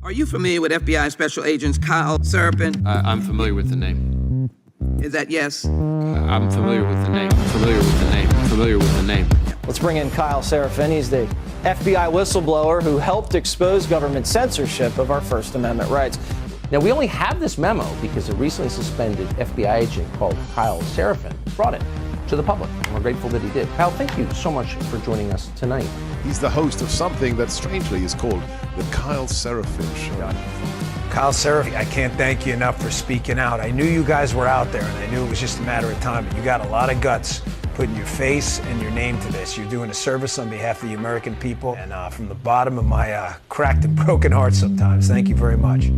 Are you familiar with FBI Special Agents Kyle Seraphin? I'm familiar with the name. Is that yes? I'm familiar with the name. Familiar with the name. Familiar with the name. Let's bring in Kyle Seraphin. He's the FBI whistleblower who helped expose government censorship of our First Amendment rights. Now, we only have this memo because a recently suspended FBI agent called Kyle Seraphin brought it to the public. And we're grateful that he did. Kyle, thank you so much for joining us tonight. He's the host of something that strangely is called the Kyle Seraphin Show. Kyle Seraphin, I can't thank you enough for speaking out. I knew you guys were out there, and I knew it was just a matter of time, but you got a lot of guts putting your face and your name to this. You're doing a service on behalf of the American people, and from the bottom of my cracked and broken heart sometimes, thank you very much.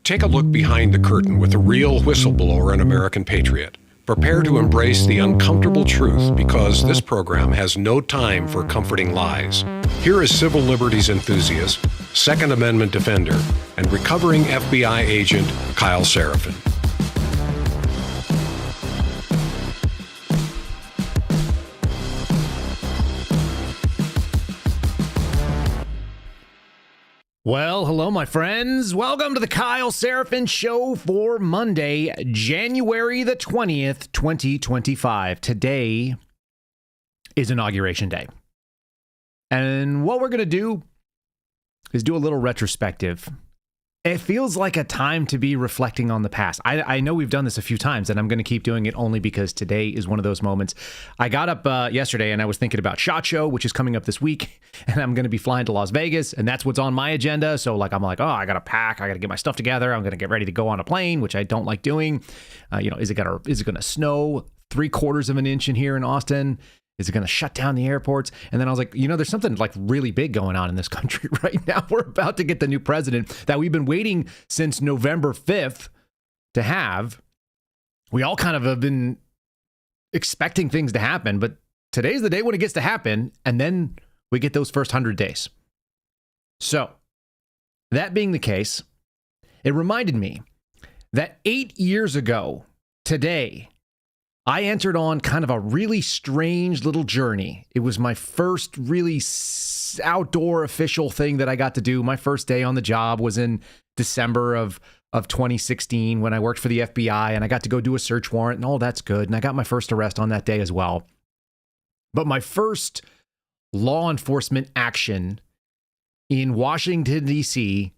Take a look behind the curtain with a real whistleblower and American patriot. Prepare to embrace the uncomfortable truth because this program has no time for comforting lies. Here is civil liberties enthusiast, Second Amendment defender, and recovering FBI agent Kyle Seraphin. Well, hello, my friends. Welcome to the Kyle Seraphin Show for Monday, January the 20th, 2025. Today is Inauguration Day. And what we're going to do is do a little retrospective. It feels like a time to be reflecting on the past. I know we've done this a few times, and I'm going to keep doing it only because today is one of those moments. I got up yesterday, and I was thinking about SHOT Show, which is coming up this week, and I'm going to be flying to Las Vegas, and that's what's on my agenda. So, I'm like, oh, I got to pack. I got to get my stuff together. I'm going to get ready to go on a plane, which I don't like doing. Is it going to snow 3/4 of an inch in here in Austin? Is it going to shut down the airports? And then I was like, there's something really big going on in this country right now. We're about to get the new president that we've been waiting since November 5th to have. We all kind of have been expecting things to happen, but today's the day when it gets to happen. And then we get those first 100 days. So that being the case, it reminded me that 8 years ago today, I entered on kind of a really strange little journey. It was my first really outdoor official thing that I got to do. My first day on the job was in December of 2016 when I worked for the FBI, and I got to go do a search warrant, and all that's good. And I got my first arrest on that day as well. But my first law enforcement action in Washington, D.C.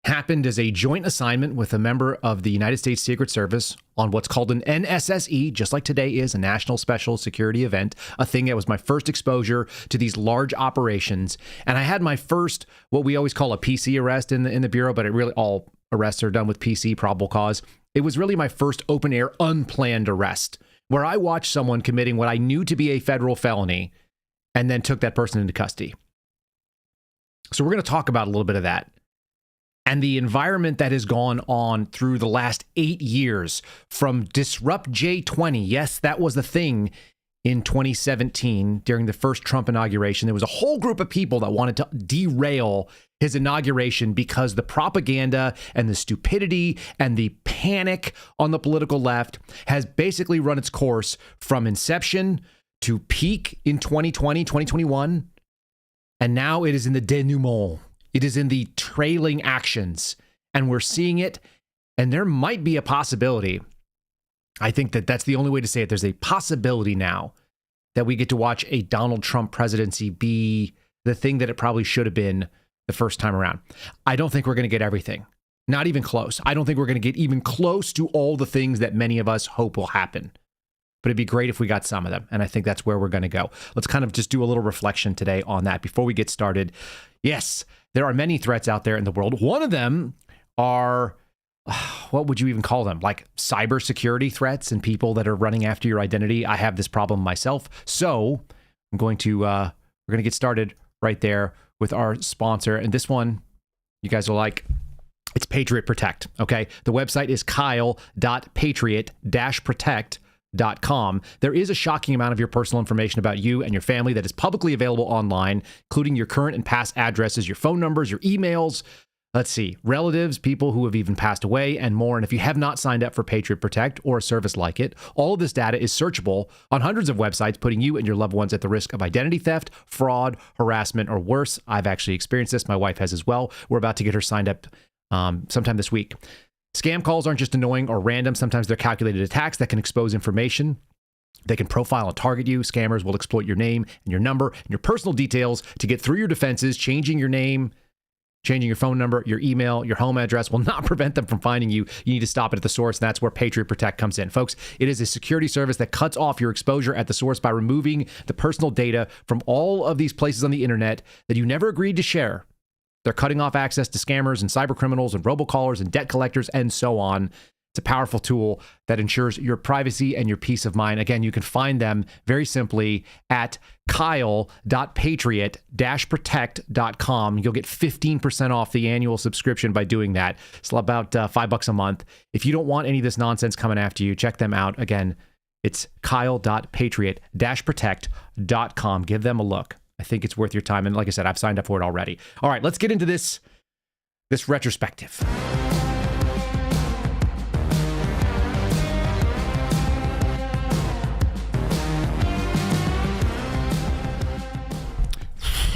happened as a joint assignment with a member of the United States Secret Service on what's called an NSSE, just like today is a National Special Security Event, a thing that was my first exposure to these large operations. And I had my first, what we always call a PC arrest in the Bureau, but it really, all arrests are done with PC, probable cause. It was really my first open air, unplanned arrest, where I watched someone committing what I knew to be a federal felony and then took that person into custody. So we're going to talk about a little bit of that. And the environment that has gone on through the last 8 years from Disrupt J20. Yes, that was the thing in 2017 during the first Trump inauguration. There was a whole group of people that wanted to derail his inauguration because the propaganda and the stupidity and the panic on the political left has basically run its course from inception to peak in 2020, 2021. And now it is in the denouement. It is in the trailing actions, and we're seeing it, and there might be a possibility. I think that's the only way to say it. There's a possibility now that we get to watch a Donald Trump presidency be the thing that it probably should have been the first time around. I don't think we're going to get everything. Not even close. I don't think we're going to get even close to all the things that many of us hope will happen. But it'd be great if we got some of them, and I think that's where we're going to go. Let's kind of just do a little reflection today on that before we get started. Yes, there are many threats out there in the world. One of them are, what would you even call them? Like cybersecurity threats and people that are running after your identity. I have this problem myself. So we're going to get started right there with our sponsor. And this one, you guys will like. It's Patriot Protect. Okay. The website is kyle.patriot-protect.com. There is a shocking amount of your personal information about you and your family that is publicly available online, including your current and past addresses, your phone numbers, your emails, Let's see, relatives, people who have even passed away, and more. And if you have not signed up for Patriot Protect or a service like it, all of this data is searchable on hundreds of websites, putting you and your loved ones at the risk of identity theft, fraud, harassment, or worse. I've actually experienced this. My wife has as well. We're about to get her signed up sometime this week. Scam calls aren't just annoying or random. Sometimes they're calculated attacks that can expose information. They can profile and target you. Scammers will exploit your name and your number and your personal details to get through your defenses. Changing your name, changing your phone number, your email, your home address will not prevent them from finding you. You need to stop it at the source, and that's where Patriot Protect comes in. Folks, it is a security service that cuts off your exposure at the source by removing the personal data from all of these places on the internet that you never agreed to share. They're cutting off access to scammers and cyber criminals and robocallers and debt collectors and so on. It's a powerful tool that ensures your privacy and your peace of mind. Again, you can find them very simply at kyle.patriot-protect.com. You'll get 15% off the annual subscription by doing that. It's about $5 a month. If you don't want any of this nonsense coming after you, check them out. Again, it's kyle.patriot-protect.com. Give them a look. I think it's worth your time. And like I said, I've signed up for it already. All right, let's get into this retrospective.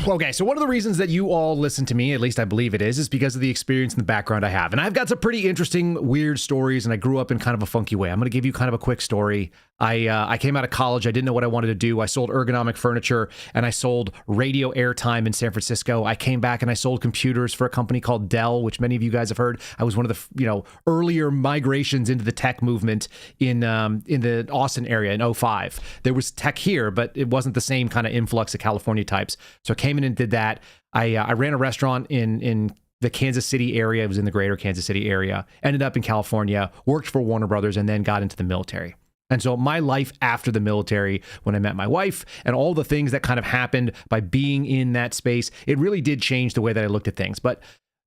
Okay, so one of the reasons that you all listen to me, at least I believe it is because of the experience and the background I have. And I've got some pretty interesting, weird stories, and I grew up in kind of a funky way. I'm going to give you kind of a quick story. I came out of college. I didn't know what I wanted to do. I sold ergonomic furniture, and I sold radio airtime in San Francisco. I came back and I sold computers for a company called Dell, which many of you guys have heard. I was one of the earlier migrations into the tech movement in the Austin area in 2005. There was tech here, but it wasn't the same kind of influx of California types. So I came in and did that. I ran a restaurant in the Kansas City area. It was in the greater Kansas City area. Ended up in California, worked for Warner Brothers, and then got into the military. And so my life after the military, when I met my wife and all the things that kind of happened by being in that space, it really did change the way that I looked at things. But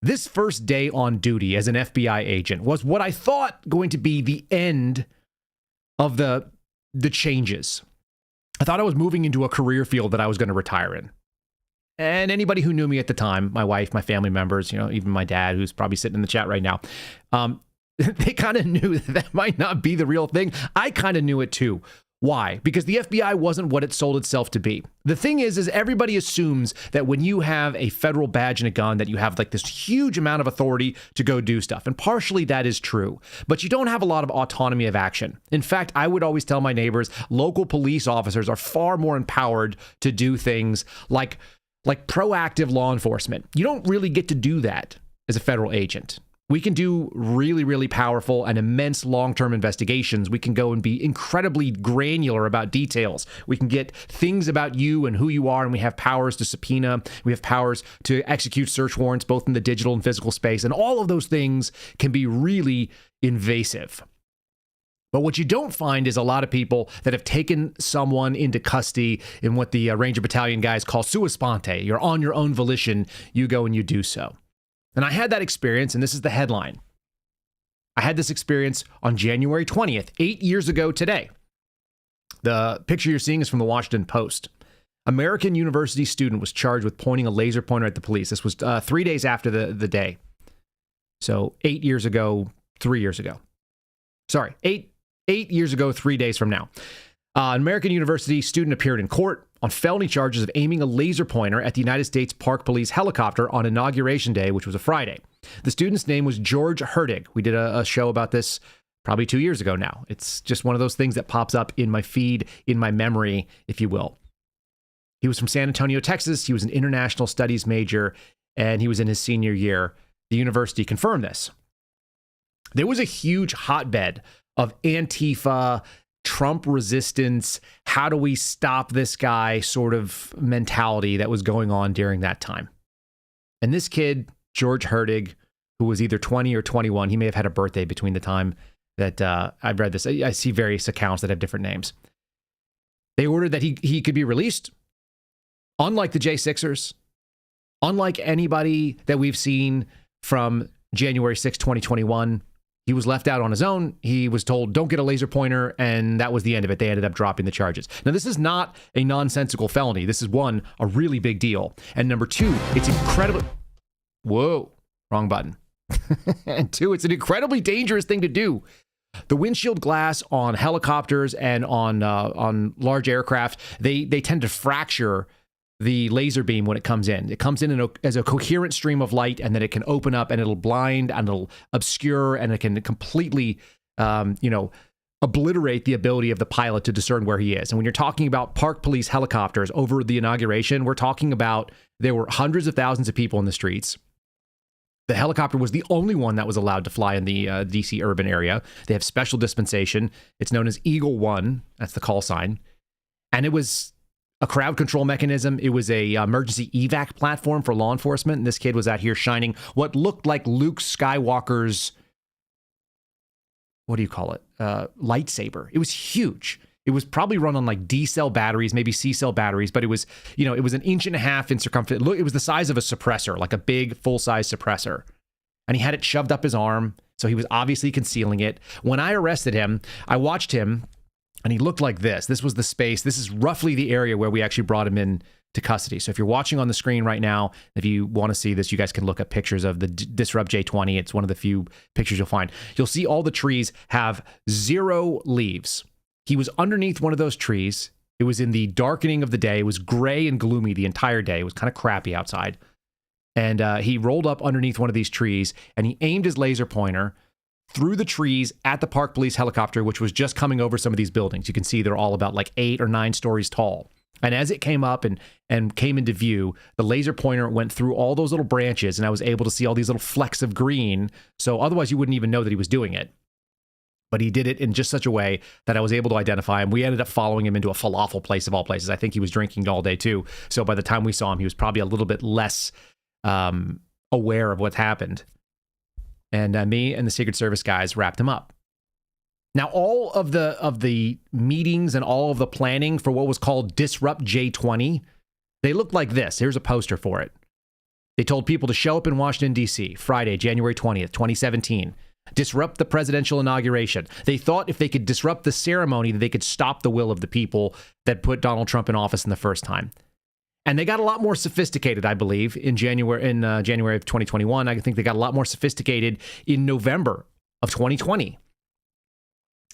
this first day on duty as an FBI agent was what I thought going to be the end of the changes. I thought I was moving into a career field that I was going to retire in. And anybody who knew me at the time, my wife, my family members, even my dad, who's probably sitting in the chat right now, they kind of knew that might not be the real thing. I kind of knew it too. Why? Because the FBI wasn't what it sold itself to be. The thing is everybody assumes that when you have a federal badge and a gun, that you have like this huge amount of authority to go do stuff. And partially that is true, but you don't have a lot of autonomy of action. In fact, I would always tell my neighbors, local police officers are far more empowered to do things like proactive law enforcement. You don't really get to do that as a federal agent. We can do really, really powerful and immense long-term investigations. We can go and be incredibly granular about details. We can get things about you and who you are, and we have powers to subpoena. We have powers to execute search warrants, both in the digital and physical space. And all of those things can be really invasive. But what you don't find is a lot of people that have taken someone into custody in what the Ranger Battalion guys call sua sponte. You're on your own volition. You go and you do so. And I had that experience, and this is the headline. I had this experience on January 20th, 8 years ago today. The picture you're seeing is from the Washington Post. American University student was charged with pointing a laser pointer at the police. This was 3 days after the day. So 8 years ago, 3 years ago. Sorry, 8 years ago, 3 days from now. An American University student appeared in court on felony charges of aiming a laser pointer at the United States Park Police helicopter on Inauguration Day, which was a Friday. The student's name was George Herdig. We did a show about this probably 2 years ago now. It's just one of those things that pops up in my feed, in my memory, if you will. He was from San Antonio, Texas. He was an international studies major, and he was in his senior year. The university confirmed this. There was a huge hotbed of Antifa, Trump resistance, how do we stop this guy sort of mentality that was going on during that time. And this kid, George Herdig, who was either 20 or 21, he may have had a birthday between the time that I've read this. I see various accounts that have different names. They ordered that he could be released. Unlike the J6ers, unlike anybody that we've seen from January 6, 2021, he was left out on his own. He was told, don't get a laser pointer, and that was the end of it. They ended up dropping the charges. Now, this is not a nonsensical felony. This is, one, a really big deal. And number two, it's incredibly... Whoa. Wrong button. And two, it's an incredibly dangerous thing to do. The windshield glass on helicopters and on large aircraft, they tend to fracture the laser beam when it comes in. It comes in as a coherent stream of light, and then it can open up and it'll blind and it'll obscure, and it can completely, obliterate the ability of the pilot to discern where he is. And when you're talking about Park Police helicopters over the inauguration, we're talking about there were hundreds of thousands of people in the streets. The helicopter was the only one that was allowed to fly in the DC urban area. They have special dispensation. It's known as Eagle One. That's the call sign. And it was a crowd control mechanism. It was a emergency evac platform for law enforcement. And this kid was out here shining what looked like Luke Skywalker's, what do you call it? Lightsaber. It was huge. It was probably run on like D-cell batteries, maybe C-cell batteries, but it was, it was an inch and a half in circumference. Look, it was the size of a suppressor, like a big full-size suppressor. And he had it shoved up his arm, so he was obviously concealing it. When I arrested him, I watched him, and he looked like this. This was the space. This is roughly the area where we actually brought him in to custody. So if you're watching on the screen right now, if you want to see this, you guys can look at pictures of the Disrupt J20. It's one of the few pictures you'll find. You'll see all the trees have 0 leaves. He was underneath one of those trees. It was in the darkening of the day. It was gray and gloomy the entire day. It was kind of crappy outside. And he rolled up underneath one of these trees, and he aimed his laser pointer through the trees at the Park Police helicopter, which was just coming over some of these buildings. You can see they're all about like 8 or 9 stories tall. And as it came up and came into view, the laser pointer went through all those little branches, and I was able to see all these little flecks of green. So otherwise you wouldn't even know that he was doing it. But he did it in just such a way that I was able to identify him. We ended up following him into a falafel place of all places. I think he was drinking all day too. So by the time we saw him, he was probably a little bit less aware of what happened. And me and the Secret Service guys wrapped him up. Now, all of the meetings and all of the planning for what was called Disrupt J20, they looked like this. Here's a poster for it. They told people to show up in Washington, D.C., Friday, January 20th, 2017. Disrupt the presidential inauguration. They thought if they could disrupt the ceremony, that they could stop the will of the people that put Donald Trump in office in the first time. And they got a lot more sophisticated, I believe, in January of 2021. I think they got a lot more sophisticated in November of 2020.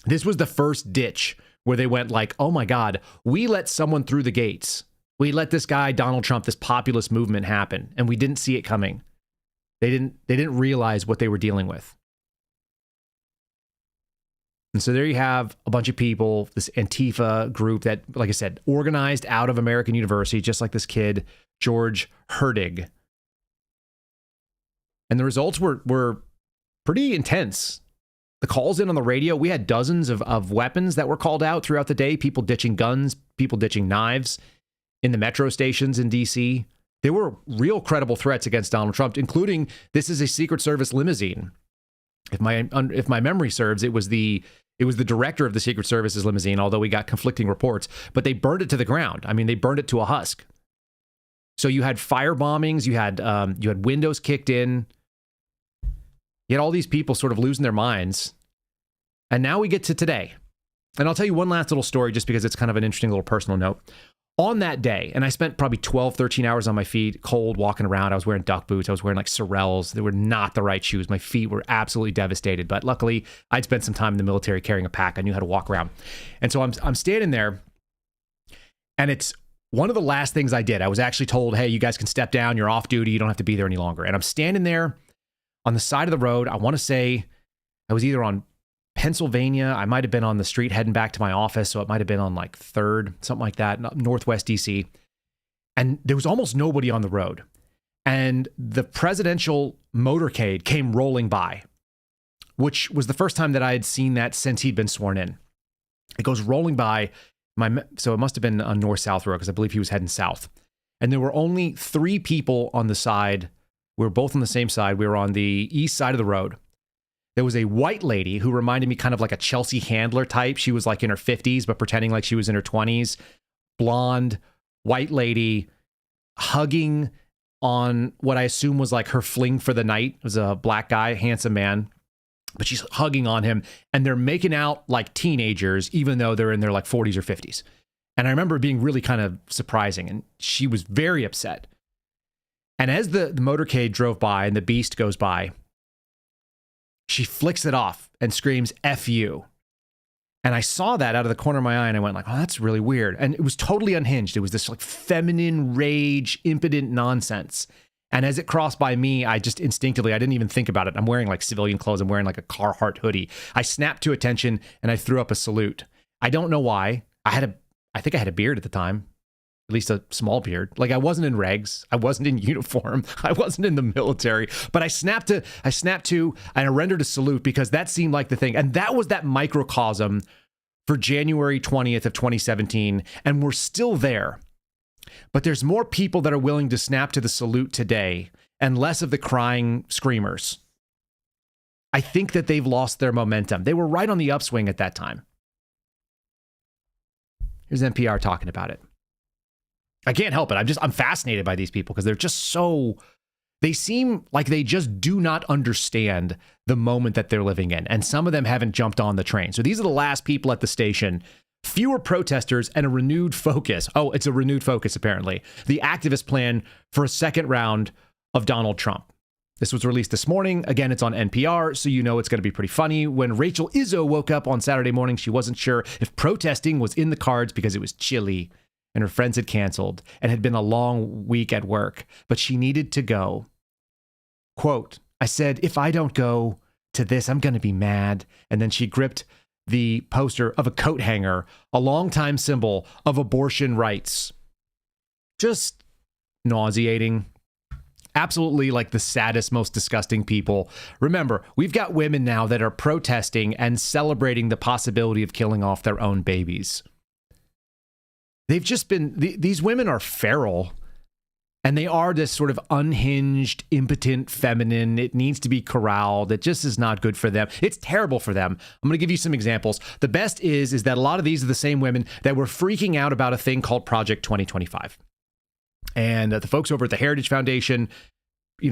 This was the first ditch where they went like, oh my God, we let someone through the gates. We let this guy, Donald Trump, this populist movement happen, and we didn't see it coming. They didn't realize what they were dealing with. And so there you have a bunch of people, this Antifa group that, like I said, organized out of American University, just like this kid, George Herdig. And the results were pretty intense. The calls in on the radio, we had dozens of weapons that were called out throughout the day. People ditching guns, people ditching knives in the metro stations in D.C. There were real credible threats against Donald Trump, including this is a Secret Service limousine. If my memory serves, it was the director of the Secret Service's limousine, although we got conflicting reports, but they burned it to the ground. I mean, they burned it to a husk. So you had fire bombings, you had windows kicked in. You had all these people sort of losing their minds. And now we get to today. And I'll tell you one last little story just because it's kind of an interesting little personal note. On that day, and I spent probably 12, 13 hours on my feet, cold, walking around. I was wearing duck boots. I was wearing like Sorels. They were not the right shoes. My feet were absolutely devastated. But luckily, I'd spent some time in the military carrying a pack. I knew how to walk around. And so I'm standing there, and it's one of the last things I did. I was actually told, hey, you guys can step down. You're off duty. You don't have to be there any longer. And I'm standing there on the side of the road. I want to say I was either on Pennsylvania. I might have been on the street heading back to my office. So it might have been on like 3rd, something like that, Northwest DC. And there was almost nobody on the road. And the presidential motorcade came rolling by, which was the first time that I had seen that since he'd been sworn in. It goes rolling by. So it must have been on north-south road because I believe he was heading south. And there were only 3 people on the side. We were both on the same side. We were on the east side of the road. There was a white lady who reminded me kind of like a Chelsea Handler type. She was like in her 50s, but pretending like she was in her 20s. Blonde, white lady, hugging on what I assume was like her fling for the night. It was a black guy, handsome man. But she's hugging on him, and they're making out like teenagers, even though they're in their like 40s or 50s. And I remember it being really kind of surprising, and she was very upset. And as the motorcade drove by and the beast goes by, she flicks it off and screams, "F you." And I saw that out of the corner of my eye and I went like, oh, that's really weird. And it was totally unhinged. It was this like feminine rage, impotent nonsense. And as it crossed by me, I just instinctively, I didn't even think about it. I'm wearing like civilian clothes. I'm wearing like a Carhartt hoodie. I snapped to attention and I threw up a salute. I don't know why. I think I had a beard at the time, at least a small beard. Like I wasn't in regs. I wasn't in uniform. I wasn't in the military, but I snapped to, and I rendered a salute because that seemed like the thing. And that was that microcosm for January 20th of 2017. And we're still there. But there's more people that are willing to snap to the salute today and less of the crying screamers. I think that they've lost their momentum. They were right on the upswing at that time. Here's NPR talking about it. I can't help it. I'm fascinated by these people because they're just they seem like they just do not understand the moment that they're living in. And some of them haven't jumped on the train. So these are the last people at the station. Fewer protesters and a renewed focus. Oh, it's a renewed focus, apparently. The activist plan for a second round of Donald Trump. This was released this morning. Again, it's on NPR, so you know it's going to be pretty funny. When Rachel Izzo woke up on Saturday morning, she wasn't sure if protesting was in the cards because it was chilly and her friends had canceled and had been a long week at work, but she needed to go. Quote, I said, if I don't go to this, I'm going to be mad. And then she gripped the poster of a coat hanger, a longtime symbol of abortion rights. Just nauseating. Absolutely like the saddest, most disgusting people. Remember, we've got women now that are protesting and celebrating the possibility of killing off their own babies. They've just been, these women are feral. And they are this sort of unhinged, impotent, feminine. It needs to be corralled. It just is not good for them. It's terrible for them. I'm going to give you some examples. The best is that a lot of these are the same women that were freaking out about a thing called Project 2025. And the folks over at the Heritage Foundation,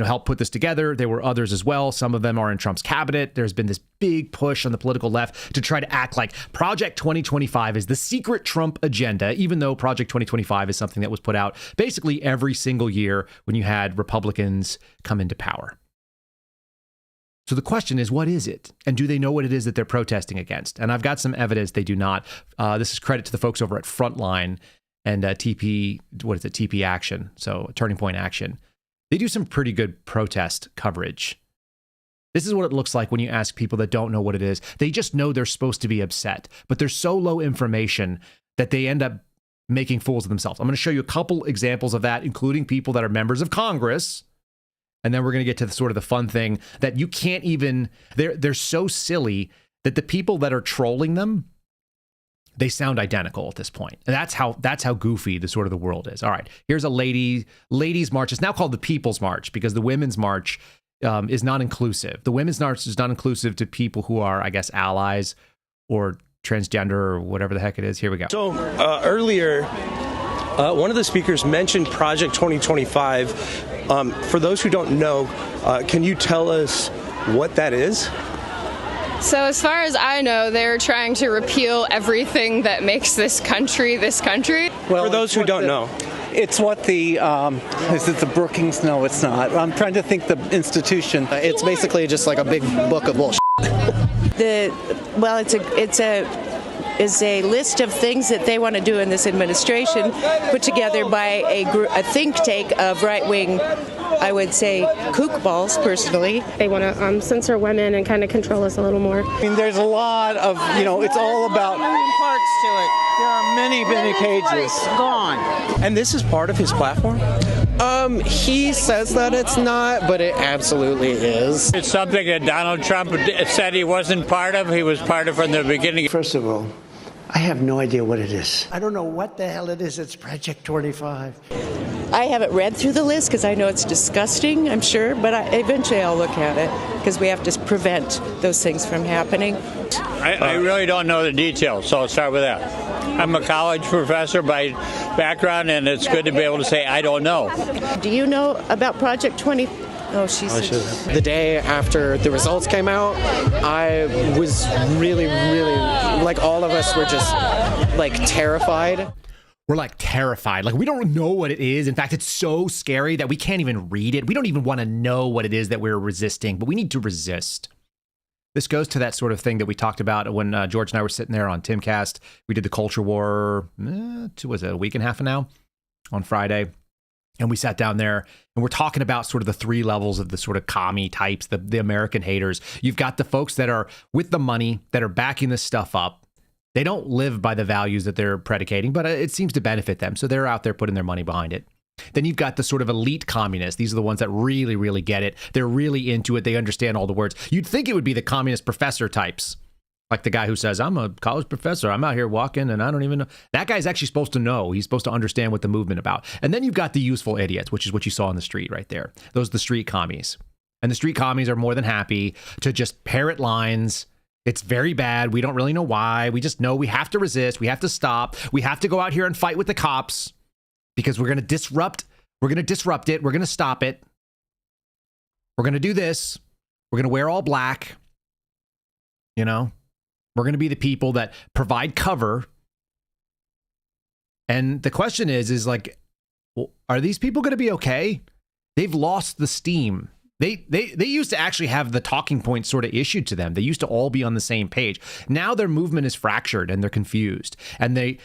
helped put this together. There were others as well. Some of them are in Trump's cabinet. There's been this big push on the political left to try to act like Project 2025 is the secret Trump agenda, even though Project 2025 is something that was put out basically every single year when you had Republicans come into power. So the question is, what is it? And do they know what it is that they're protesting against? And I've got some evidence they do not. This is credit to the folks over at Frontline and TP Action, so Turning Point Action. They do some pretty good protest coverage. This is what it looks like when you ask people that don't know what it is. They just know they're supposed to be upset, but there's so low information that they end up making fools of themselves. I'm going to show you a couple examples of that, including people that are members of Congress. And then we're going to get to the sort of the fun thing that you can't even, they're so silly that the people that are trolling them, they sound identical at this point. And that's how goofy the sort of the world is. All right, here's a ladies' march. It's now called the People's March because the Women's March is not inclusive. The Women's March is not inclusive to people who are, I guess, allies or transgender or whatever the heck it is. Here we go. So earlier, one of the speakers mentioned Project 2025. For those who don't know, can you tell us what that is? So as far as I know, they're trying to repeal everything that makes this country this country. Well, for those who don't know. It's what is it the Brookings? No, it's not. I'm trying to think the institution. It's basically just like a big book of bullshit. It's a list of things that they want to do in this administration, put together by a think tank of right-wing, I would say, kookballs, personally. They want to censor women and kind of control us a little more. I mean, there's a lot of, it's all about parts to it. There are many pages. Gone. And this is part of his platform? He says that it's not, but it absolutely is. It's something that Donald Trump said he wasn't part of. He was part of from the beginning. First of all, I have no idea what it is. I don't know what the hell it is. It's Project 25. I haven't read through the list because I know it's disgusting, I'm sure, but eventually I'll look at it because we have to prevent those things from happening. I really don't know the details, so I'll start with that. I'm a college professor by background, and it's good to be able to say I don't know. Do you know about Project 20? Oh, The day after the results came out, I was really, like all of us were just like terrified. we're like terrified. Like we don't know what it is. In fact, it's so scary that we can't even read it. We don't even want to know what it is that we're resisting, but we need to resist. This goes to that sort of thing that we talked about when George and I were sitting there on Timcast. We did the culture war, was it a week and a half now on Friday? And we sat down there and we're talking about sort of the three levels of the sort of commie types, the American haters. You've got the folks that are with the money, that are backing this stuff up. They don't live by the values that they're predicating, but it seems to benefit them. So they're out there putting their money behind it. Then you've got the sort of elite communists. These are the ones that really, really get it. They're really into it. They understand all the words. You'd think it would be the communist professor types, like the guy who says, I'm a college professor. I'm out here walking and I don't even know. That guy's actually supposed to know. He's supposed to understand what the movement about. And then you've got the useful idiots, which is what you saw on the street right there. Those are the street commies. And the street commies are more than happy to just parrot lines. It's very bad. We don't really know why. We just know we have to resist. We have to stop. We have to go out here and fight with the cops because we're going to disrupt. We're going to disrupt it. We're going to stop it. We're going to do this. We're going to wear all black. You know, we're going to be the people that provide cover. And the question is like, well, are these people going to be okay? They've lost the steam. They used to actually have the talking points sort of issued to them. They used to all be on the same page. Now their movement is fractured and they're confused. And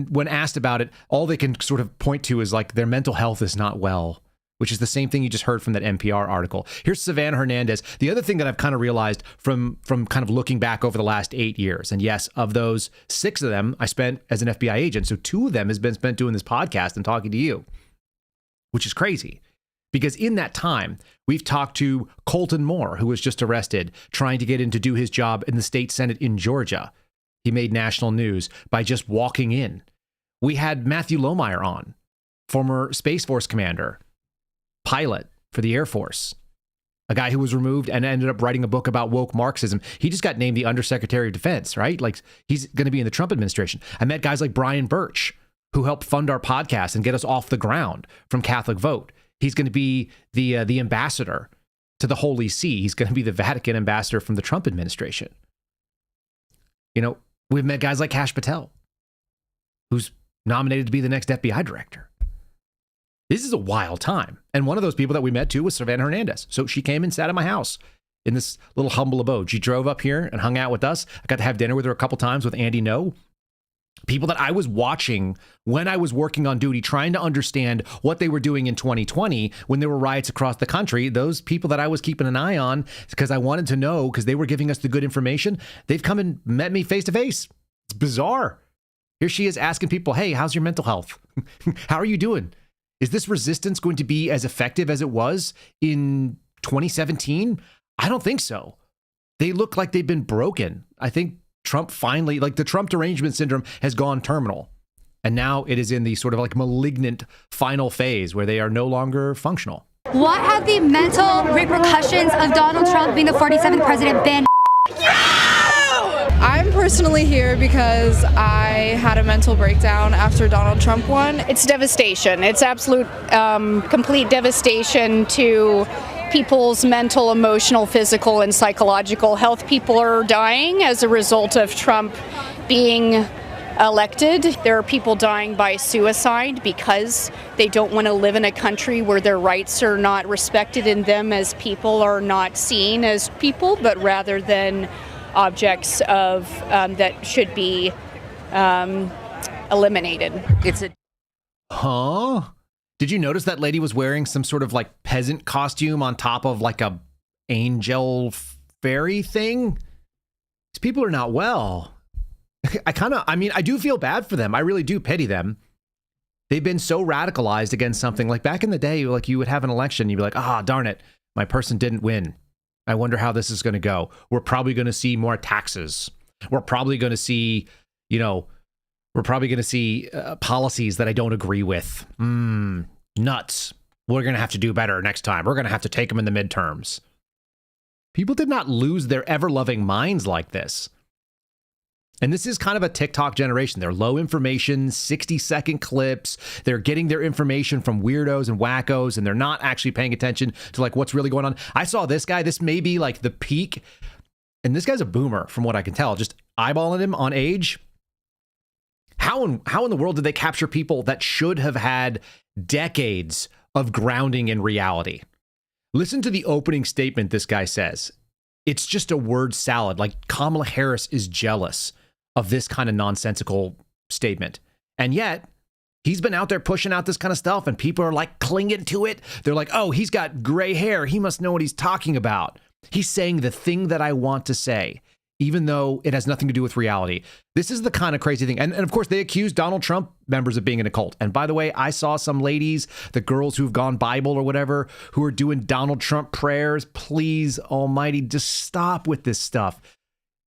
when asked about it, all they can sort of point to is like their mental health is not well, which is the same thing you just heard from that NPR article. Here's Savannah Hernandez. The other thing that I've kind of realized from kind of looking back over the last 8 years, and yes, of those 6 of them I spent as an FBI agent. So 2 of them has been spent doing this podcast and talking to you, which is crazy. Because in that time, we've talked to Colton Moore, who was just arrested, trying to get in to do his job in the state Senate in Georgia. He made national news by just walking in. We had Matthew Lohmeyer on, former Space Force commander, pilot for the Air Force, a guy who was removed and ended up writing a book about woke Marxism. He just got named the Undersecretary of Defense, right? Like he's going to be in the Trump administration. I met guys like Brian Birch, who helped fund our podcast and get us off the ground from Catholic Vote. He's going to be the ambassador to the Holy See. He's going to be the Vatican ambassador from the Trump administration. You know, we've met guys like Kash Patel, who's nominated to be the next FBI director. This is a wild time. And one of those people that we met too was Savannah Hernandez. So she came and sat at my house in this little humble abode. She drove up here and hung out with us. I got to have dinner with her a couple times with Andy No. People that I was watching when I was working on duty, trying to understand what they were doing in 2020 when there were riots across the country. Those people that I was keeping an eye on because I wanted to know because they were giving us the good information. They've come and met me face to face. It's bizarre. Here she is asking people, hey, how's your mental health? How are you doing? Is this resistance going to be as effective as it was in 2017? I don't think so. They look like they've been broken. I think Trump finally, like the Trump derangement syndrome has gone terminal. And now it is in the sort of like malignant final phase where they are no longer functional. What have the mental repercussions of Donald Trump being the 47th president been? I'm personally here because I had a mental breakdown after Donald Trump won. It's devastation. It's absolute, complete devastation to people's mental, emotional, physical, and psychological health. People are dying as a result of Trump being elected. There are people dying by suicide because they don't want to live in a country where their rights are not respected and them as people are not seen as people, but rather than objects of that should be eliminated. Huh? Did you notice that lady was wearing some sort of like peasant costume on top of like a angel fairy thing? These people are not well. I do feel bad for them. I really do pity them. They've been so radicalized against something. Like back in the day, like you would have an election, you'd be like, darn it, my person didn't win. I wonder how this is going to go. We're probably going to see more taxes. We're probably going to see, policies that I don't agree with. Nuts. We're going to have to do better next time. We're going to have to take them in the midterms. People did not lose their ever-loving minds like this. And this is kind of a TikTok generation. They're low information, 60-second clips. They're getting their information from weirdos and wackos, and they're not actually paying attention to like what's really going on. I saw this guy. This may be like the peak. And this guy's a boomer from what I can tell. Just eyeballing him on age. How in the world did they capture people that should have had decades of grounding in reality? Listen to the opening statement this guy says. It's just a word salad. Like Kamala Harris is jealous of this kind of nonsensical statement. And yet, he's been out there pushing out this kind of stuff, and people are like clinging to it. They're like, oh, he's got gray hair. He must know what he's talking about. He's saying the thing that I want to say, even though it has nothing to do with reality. This is the kind of crazy thing. And of course, they accuse Donald Trump members of being in a cult. And by the way, I saw some ladies, the girls who've gone Bible or whatever, who are doing Donald Trump prayers. Please, almighty, just stop with this stuff.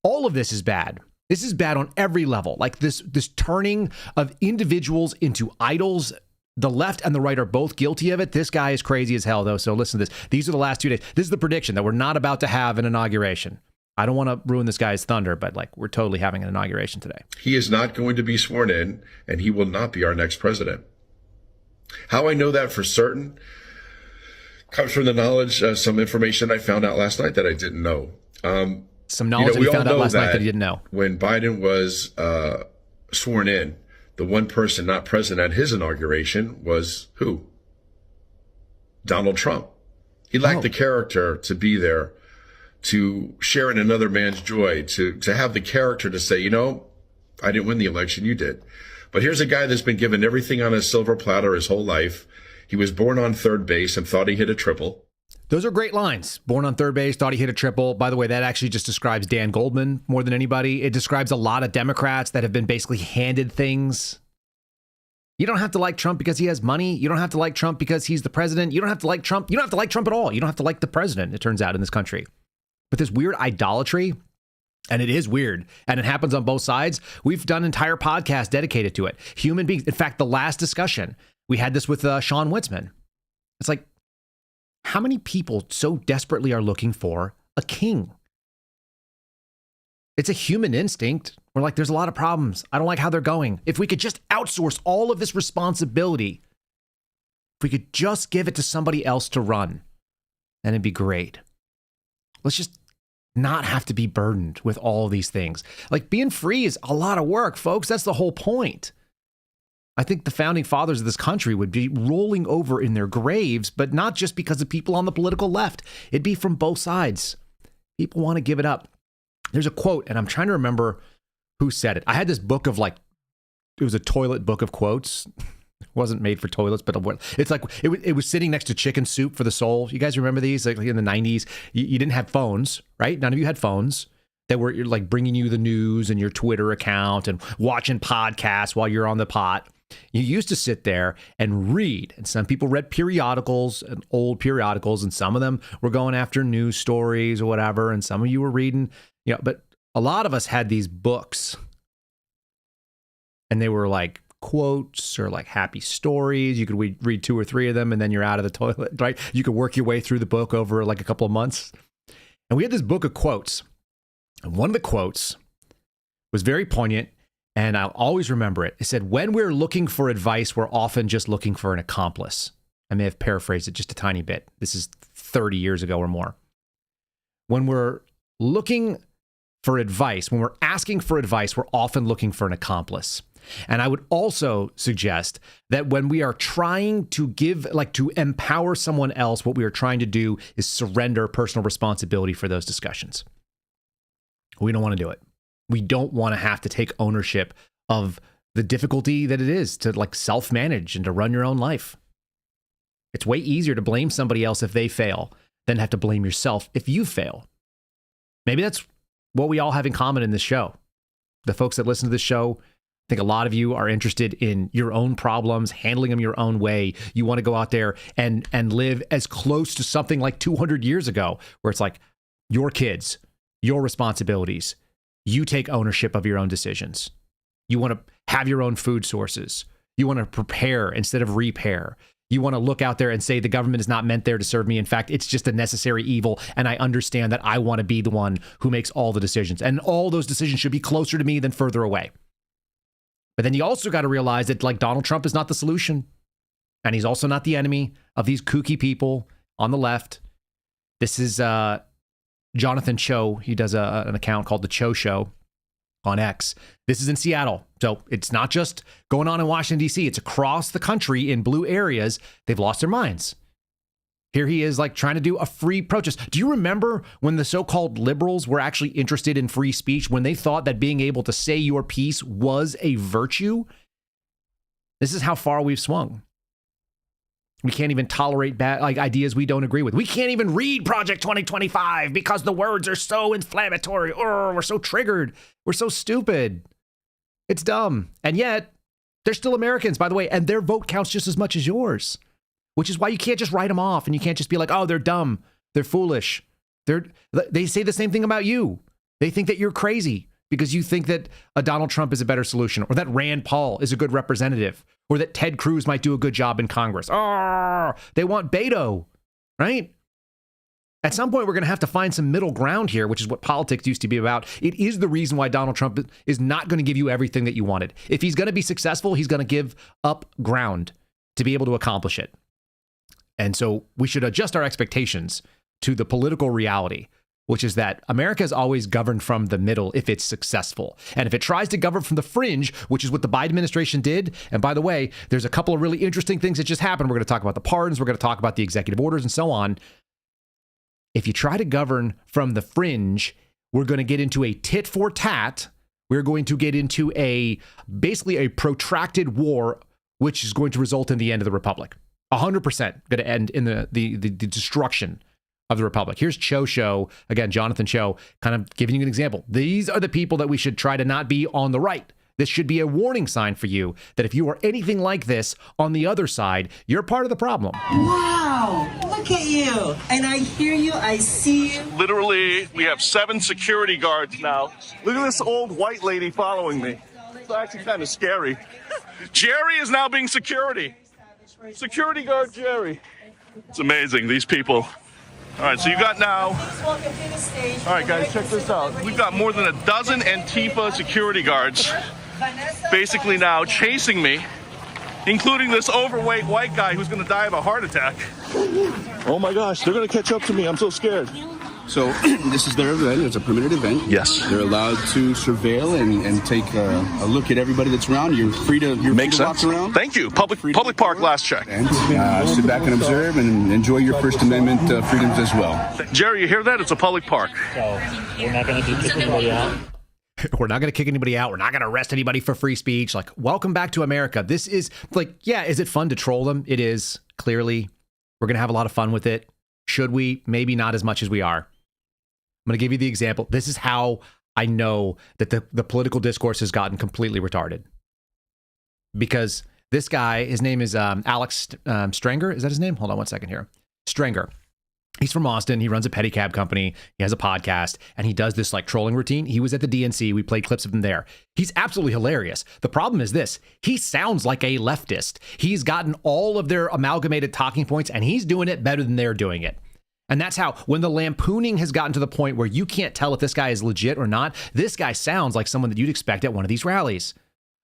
All of this is bad. This is bad on every level. Like this turning of individuals into idols. The left and the right are both guilty of it. This guy is crazy as hell, though. So listen to this. These are the last 2 days. This is the prediction that we're not about to have an inauguration. I don't want to ruin this guy's thunder, but like we're totally having an inauguration today. He is not going to be sworn in, and he will not be our next president. How I know that for certain comes from the knowledge, some information I found out last night that I didn't know. Some knowledge that we found out last night that he didn't know. When Biden was sworn in, the one person not present at his inauguration was who? Donald Trump. He lacked the character to be there, to share in another man's joy, to have the character to say, you know, I didn't win the election, you did. But here's a guy that's been given everything on a silver platter his whole life. He was born on third base and thought he hit a triple. Those are great lines. Born on third base, thought he hit a triple. By the way, that actually just describes Dan Goldman more than anybody. It describes a lot of Democrats that have been basically handed things. You don't have to like Trump because he has money. You don't have to like Trump because he's the president. You don't have to like Trump. You don't have to like Trump at all. You don't have to like the president, it turns out, in this country. But this weird idolatry, and it is weird, and it happens on both sides. We've done entire podcasts dedicated to it. Human beings. In fact, the last discussion, we had this with Sean Witzman. It's like, how many people so desperately are looking for a king? It's a human instinct. We're like, there's a lot of problems. I don't like how they're going. If we could just outsource all of this responsibility, if we could just give it to somebody else to run, then it'd be great. Let's just not have to be burdened with all of these things. Like being free is a lot of work, folks. That's the whole point. I think the founding fathers of this country would be rolling over in their graves, but not just because of people on the political left. It'd be from both sides. People want to give it up. There's a quote, and I'm trying to remember who said it. I had this book of it was a toilet book of quotes. It wasn't made for toilets, but it's like it was sitting next to Chicken Soup for the Soul. You guys remember these? Like in the 90s, you didn't have phones, right? None of you had phones that were like bringing you the news and your Twitter account and watching podcasts while you're on the pot. You used to sit there and read, and some people read periodicals and old periodicals, and some of them were going after news stories or whatever, and some of you were reading, but a lot of us had these books, and they were like quotes or like happy stories. You could read 2 or 3 of them, and then you're out of the toilet, right? You could work your way through the book over like a couple of months. And we had this book of quotes, and one of the quotes was very poignant, and I'll always remember it. It said, when we're looking for advice, we're often just looking for an accomplice. I may have paraphrased it just a tiny bit. This is 30 years ago or more. When we're looking for advice, when we're asking for advice, we're often looking for an accomplice. And I would also suggest that when we are trying to to empower someone else, what we are trying to do is surrender personal responsibility for those discussions. We don't want to do it. We don't want to have to take ownership of the difficulty that it is to like self-manage and to run your own life. It's way easier to blame somebody else if they fail than have to blame yourself if you fail. Maybe that's what we all have in common in this show. The folks that listen to this show, I think a lot of you are interested in your own problems, handling them your own way. You want to go out there and live as close to something like 200 years ago, where it's like your kids, your responsibilities. You take ownership of your own decisions. You want to have your own food sources. You want to prepare instead of repair. You want to look out there and say the government is not meant there to serve me. In fact, it's just a necessary evil. And I understand that I want to be the one who makes all the decisions. And all those decisions should be closer to me than further away. But then you also got to realize that like Donald Trump is not the solution. And he's also not the enemy of these kooky people on the left. This is Jonathan Cho. He does an account called The Cho Show. on X. This is in Seattle. So it's not just going on in Washington, D.C. It's across the country in blue areas. They've lost their minds. Here he is like trying to do a free protest. Do you remember when the so-called liberals were actually interested in free speech, when they thought that being able to say your piece was a virtue? This is how far we've swung. We can't even tolerate bad ideas we don't agree with. We can't even read Project 2025 because the words are so inflammatory. Oh, we're so triggered. We're so stupid. It's dumb. And yet, they're still Americans, by the way, and their vote counts just as much as yours, which is why you can't just write them off and you can't just be like, oh, they're dumb. They're foolish. They say the same thing about you. They think that you're crazy because you think that a Donald Trump is a better solution, or that Rand Paul is a good representative, or that Ted Cruz might do a good job in Congress. Oh, they want Beto, right? At some point, we're going to have to find some middle ground here, which is what politics used to be about. It is the reason why Donald Trump is not going to give you everything that you wanted. If he's going to be successful, he's going to give up ground to be able to accomplish it. And so we should adjust our expectations to the political reality, which is that America is always governed from the middle if it's successful. And if it tries to govern from the fringe, which is what the Biden administration did, and by the way, there's a couple of really interesting things that just happened. We're going to talk about the pardons. We're going to talk about the executive orders and so on. If you try to govern from the fringe, we're going to get into a tit for tat. We're going to get into basically a protracted war, which is going to result in the end of the republic. 100% going to end in the destruction of the republic. Here's Cho, again, Jonathan Cho, kind of giving you an example. These are the people that we should try to not be on the right. This should be a warning sign for you that if you are anything like this on the other side, you're part of the problem. Wow, look at you. And I hear you, I see you. Literally, we have 7 security guards now. Look at this old white lady following me. It's actually kind of scary. Jerry is now being security. Security guard Jerry. It's amazing, these people. All right, so you got now. All right, guys, check this out. We've got more than a dozen Antifa security guards basically now chasing me, including this overweight white guy who's going to die of a heart attack. Oh my gosh, they're going to catch up to me. I'm so scared. So this is their event. It's a permitted event. Yes. They're allowed to surveil and take a look at everybody that's around. You're free to walk around. Thank you. Public park, last check. And sit back and observe and enjoy your First Amendment freedoms as well. Jerry, you hear that? It's a public park. So we're not going to kick anybody out. We're not going to kick anybody out. We're not going to arrest anybody for free speech. Like, welcome back to America. This is like, yeah, is it fun to troll them? It is, clearly. We're going to have a lot of fun with it. Should we? Maybe not as much as we are. I'm going to give you the example. This is how I know that the political discourse has gotten completely retarded. Because this guy, his name is Alex Strenger. Is that his name? Hold on one second here. Strenger. He's from Austin. He runs a pedicab company. He has a podcast, and he does this like trolling routine. He was at the DNC. We played clips of him there. He's absolutely hilarious. The problem is this. He sounds like a leftist. He's gotten all of their amalgamated talking points, and he's doing it better than they're doing it. And that's how, when the lampooning has gotten to the point where you can't tell if this guy is legit or not, this guy sounds like someone that you'd expect at one of these rallies.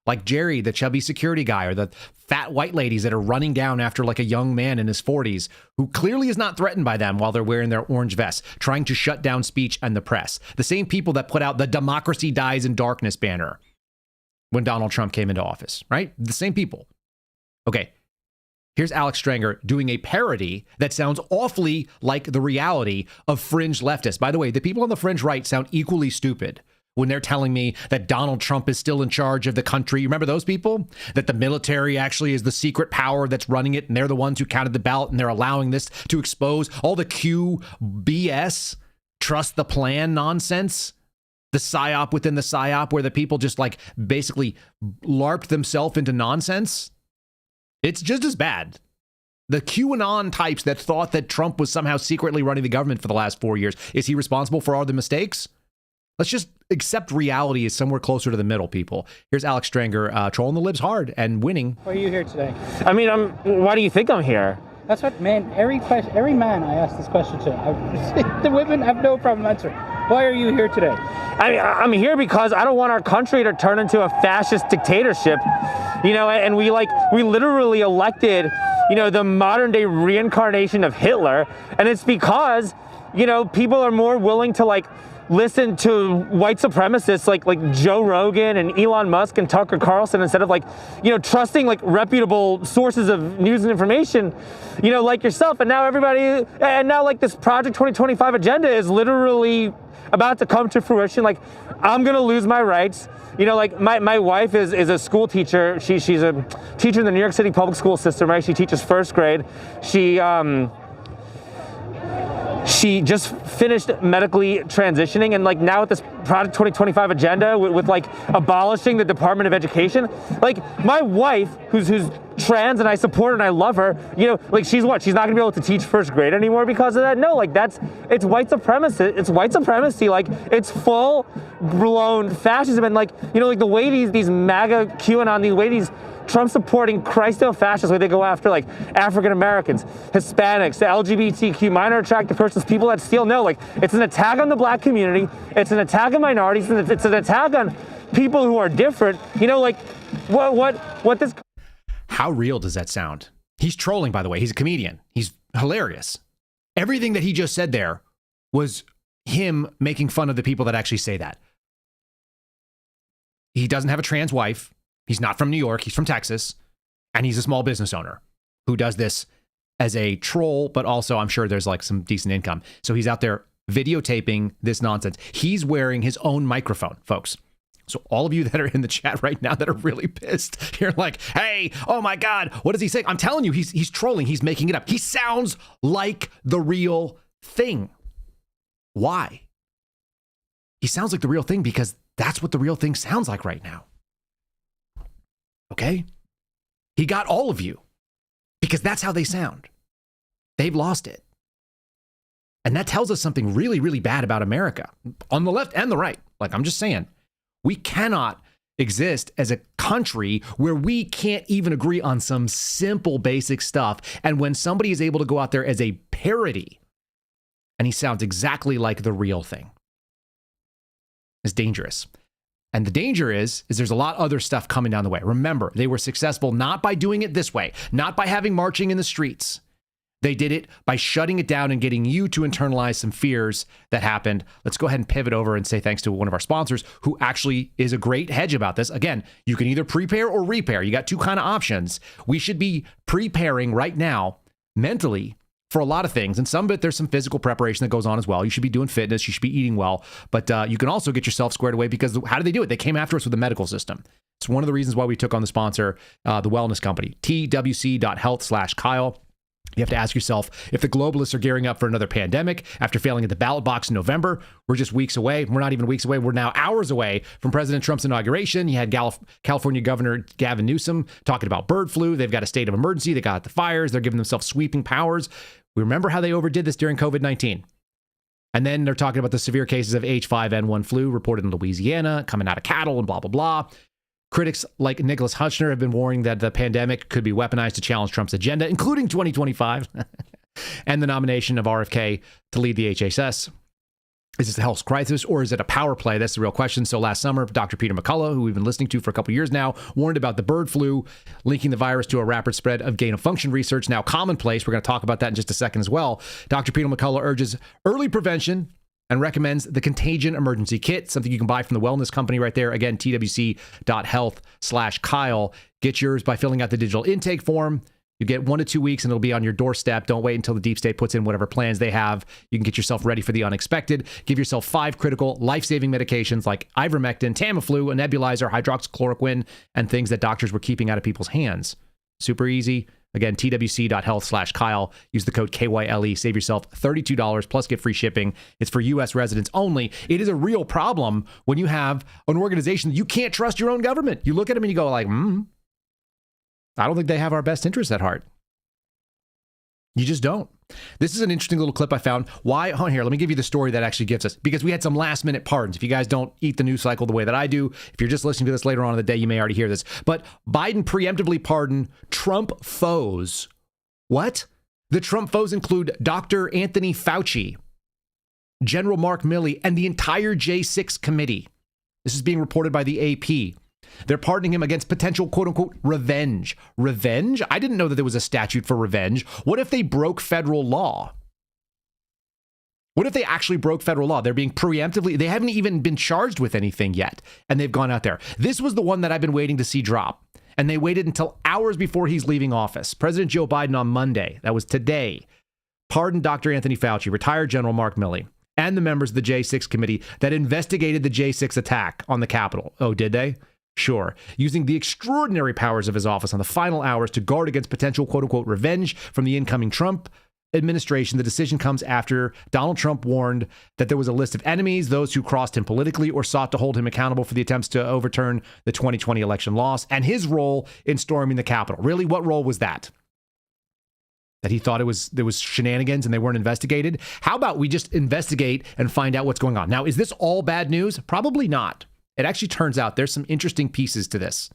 Like Jerry, the chubby security guy, or the fat white ladies that are running down after like a young man in his 40s who clearly is not threatened by them while they're wearing their orange vests, trying to shut down speech and the press. The same people that put out the "Democracy Dies in Darkness" banner when Donald Trump came into office, right? The same people. Okay. Here's Alex Strenger doing a parody that sounds awfully like the reality of fringe leftists. By the way, the people on the fringe right sound equally stupid when they're telling me that Donald Trump is still in charge of the country. You remember those people? That the military actually is the secret power that's running it, and they're the ones who counted the ballot, and they're allowing this to expose all the Q BS, trust the plan nonsense. The psyop within the psyop, where the people just like basically LARPed themselves into nonsense. It's just as bad. The QAnon types that thought that Trump was somehow secretly running the government for the last 4 years. Is he responsible for all the mistakes? Let's just accept reality is somewhere closer to the middle, people. Here's Alex Strenger trolling the libs hard and winning. Why are you here today? I mean, why do you think I'm here? That's what, man, every man I ask this question to. The women have no problem answering. Why are you here today? I'm here because I don't want our country to turn into a fascist dictatorship, you know, and we literally elected, you know, the modern day reincarnation of Hitler. And it's because, you know, people are more willing to like listen to white supremacists like Joe Rogan and Elon Musk and Tucker Carlson instead of trusting reputable sources of news and information, like yourself. And now this Project 2025 agenda is literally about to come to fruition. I'm going to lose my rights. My wife is a school teacher. She's a teacher in the New York City public school system, right? She teaches first grade. She just finished medically transitioning, and now with this Project 2025 agenda with abolishing the Department of Education, my wife, who's trans and I support her and I love her, she's what? She's not gonna be able to teach first grade anymore because of that? No, it's white supremacy. It's white supremacy. It's full blown fascism, and the way these MAGA QAnon, the way these Trump-supporting Christo-fascists, where they go after African Americans, Hispanics, the LGBTQ, minor attracted persons, people that steal. No, it's an attack on the black community. It's an attack on minorities. And it's an attack on people who are different. What this? How real does that sound? He's trolling, by the way. He's a comedian. He's hilarious. Everything that he just said there was him making fun of the people that actually say that. He doesn't have a trans wife. He's not from New York. He's from Texas. And he's a small business owner who does this as a troll, but also I'm sure there's some decent income. So he's out there videotaping this nonsense. He's wearing his own microphone, folks. So all of you that are in the chat right now that are really pissed, you're like, hey, oh my God, what does he say? I'm telling you, he's trolling. He's making it up. He sounds like the real thing. Why? He sounds like the real thing because that's what the real thing sounds like right now. Okay? He got all of you because that's how they sound. They've lost it. And that tells us something really, really bad about America on the left and the right. I'm just saying, we cannot exist as a country where we can't even agree on some simple, basic stuff. And when somebody is able to go out there as a parody and he sounds exactly like the real thing, it's dangerous. And the danger is there's a lot of other stuff coming down the way. Remember, they were successful not by doing it this way, not by having marching in the streets. They did it by shutting it down and getting you to internalize some fears that happened. Let's go ahead and pivot over and say thanks to one of our sponsors who actually is a great hedge about this. Again, you can either prepare or repair. You got two kind of options. We should be preparing right now mentally for a lot of things. And some of it, there's some physical preparation that goes on as well. You should be doing fitness. You should be eating well. But you can also get yourself squared away because how did they do it? They came after us with the medical system. It's one of the reasons why we took on the sponsor, the wellness company, twc.health/Kyle. You have to ask yourself, if the globalists are gearing up for another pandemic after failing at the ballot box in November, we're just weeks away. We're not even weeks away. We're now hours away from President Trump's inauguration. You had California Governor Gavin Newsom talking about bird flu. They've got a state of emergency. They got the fires. They're giving themselves sweeping powers. We remember how they overdid this during COVID-19. And then they're talking about the severe cases of H5N1 flu reported in Louisiana, coming out of cattle and blah, blah, blah. Critics like Nicholas Hutchner have been warning that the pandemic could be weaponized to challenge Trump's agenda, including 2025 and the nomination of RFK to lead the HHS. Is this a health crisis or is it a power play? That's the real question. So last summer, Dr. Peter McCullough, who we've been listening to for a couple of years now, warned about the bird flu, linking the virus to a rapid spread of gain-of-function research, now commonplace. We're going to talk about that in just a second as well. Dr. Peter McCullough urges early prevention and recommends the Contagion Emergency Kit, something you can buy from the wellness company right there. Again, twc.health/Kyle. Get yours by filling out the digital intake form. You get 1 to 2 weeks and it'll be on your doorstep. Don't wait until the deep state puts in whatever plans they have. You can get yourself ready for the unexpected. Give yourself 5 critical life-saving medications like ivermectin, Tamiflu, a nebulizer, hydroxychloroquine, and things that doctors were keeping out of people's hands. Super easy. Again, twc.health/Kyle. Use the code KYLE. Save yourself $32 plus get free shipping. It's for U.S. residents only. It is a real problem when you have an organization that you can't trust your own government. You look at them and you go like, I don't think they have our best interests at heart. You just don't. This is an interesting little clip I found. Why? Oh, here, let me give you the story that actually gives us, because we had some last minute pardons. If you guys don't eat the news cycle the way that I do, if you're just listening to this later on in the day, you may already hear this. But Biden preemptively pardoned Trump foes. What? The Trump foes include Dr. Anthony Fauci, General Mark Milley, and the entire J6 committee. This is being reported by the AP. They're pardoning him against potential, quote unquote, revenge. Revenge? I didn't know that there was a statute for revenge. What if they broke federal law? What if they actually broke federal law? They're being preemptively, they haven't even been charged with anything yet, and they've gone out there. This was the one that I've been waiting to see drop, and they waited until hours before he's leaving office. President Joe Biden on Monday, that was today, pardoned Dr. Anthony Fauci, retired General Mark Milley, and the members of the J6 committee that investigated the J6 attack on the Capitol. Oh, did they? Sure. Using the extraordinary powers of his office on the final hours to guard against potential quote-unquote revenge from the incoming Trump administration. The decision comes after Donald Trump warned that there was a list of enemies, those who crossed him politically or sought to hold him accountable for the attempts to overturn the 2020 election loss, and his role in storming the Capitol. Really, what role was that? That he thought there was shenanigans and they weren't investigated? How about we just investigate and find out what's going on? Now, is this all bad news? Probably not. It actually turns out there's some interesting pieces to this.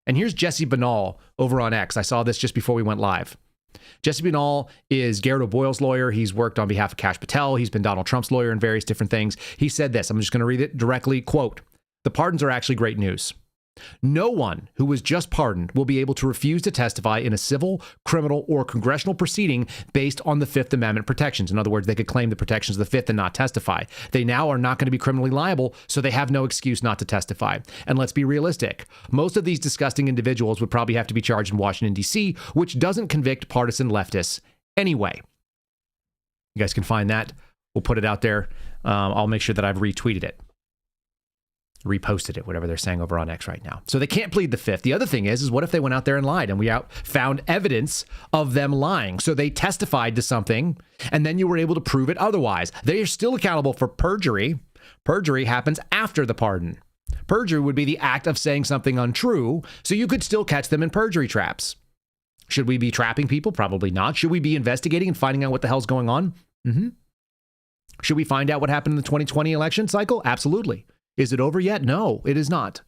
And here's Jesse Banal over on X. I saw this just before we went live. Jesse Banal is Garrett O'Boyle's lawyer. He's worked on behalf of Kash Patel. He's been Donald Trump's lawyer in various different things. He said this. I'm just going to read it directly. Quote, "The pardons are actually great news. No one who was just pardoned will be able to refuse to testify in a civil, criminal, or congressional proceeding based on the Fifth Amendment protections. In other words, they could claim the protections of the Fifth and not testify. They now are not going to be criminally liable, so they have no excuse not to testify. And let's be realistic. Most of these disgusting individuals would probably have to be charged in Washington, D.C., which doesn't convict partisan leftists anyway." You guys can find that. We'll put it out there. I'll make sure that I've retweeted it. Reposted it, whatever they're saying over on X right now. So they can't plead the Fifth. The other thing is what if they went out there and lied and we found evidence of them lying? So they testified to something and then you were able to prove it otherwise. They are still accountable for perjury. Perjury happens after the pardon. Perjury would be the act of saying something untrue, so you could still catch them in perjury traps. Should we be trapping people? Probably not. Should we be investigating and finding out what the hell's going on? Mm-hmm. Should we find out what happened in the 2020 election cycle? Absolutely. Is it over yet? No, it is not.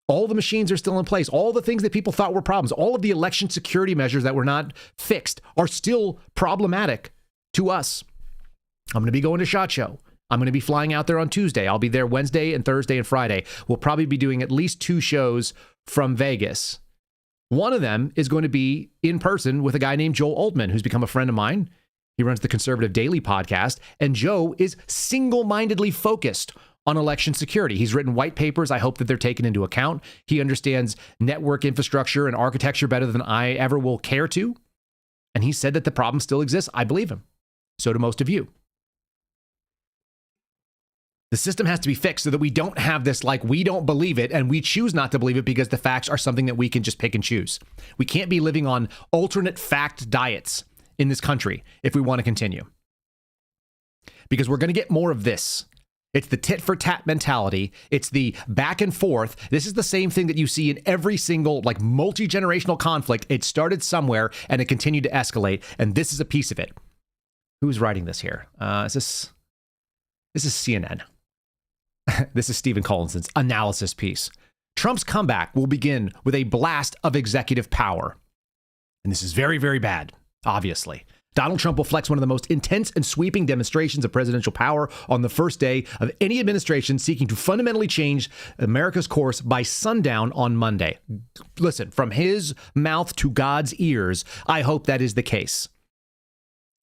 All the machines are still in place. All the things that people thought were problems, all of the election security measures that were not fixed are still problematic to us. I'm going to be going to SHOT Show. I'm going to be flying out there on Tuesday. I'll be there Wednesday and Thursday and Friday. We'll probably be doing at least 2 shows from Vegas. One of them is going to be in person with a guy named Joel Oldman, who's become a friend of mine. He runs the Conservative Daily podcast, and Joe is single-mindedly focused on election security. He's written white papers. I hope that they're taken into account. He understands network infrastructure and architecture better than I ever will care to. And he said that the problem still exists. I believe him. So do most of you. The system has to be fixed so that we don't have this like we don't believe it and we choose not to believe it because the facts are something that we can just pick and choose. We can't be living on alternate fact diets in this country if we want to continue. Because we're going to get more of this. It's the tit for tat mentality. It's the back and forth. This is the same thing that you see in every single like multi-generational conflict. It started somewhere and it continued to escalate. And this is a piece of it. Who's writing this here? This is CNN. This is Stephen Collinson's analysis piece. Trump's comeback will begin with a blast of executive power. And this is very, very bad. Obviously, Donald Trump will flex one of the most intense and sweeping demonstrations of presidential power on the first day of any administration seeking to fundamentally change America's course by sundown on Monday. Listen, from his mouth to God's ears, I hope that is the case.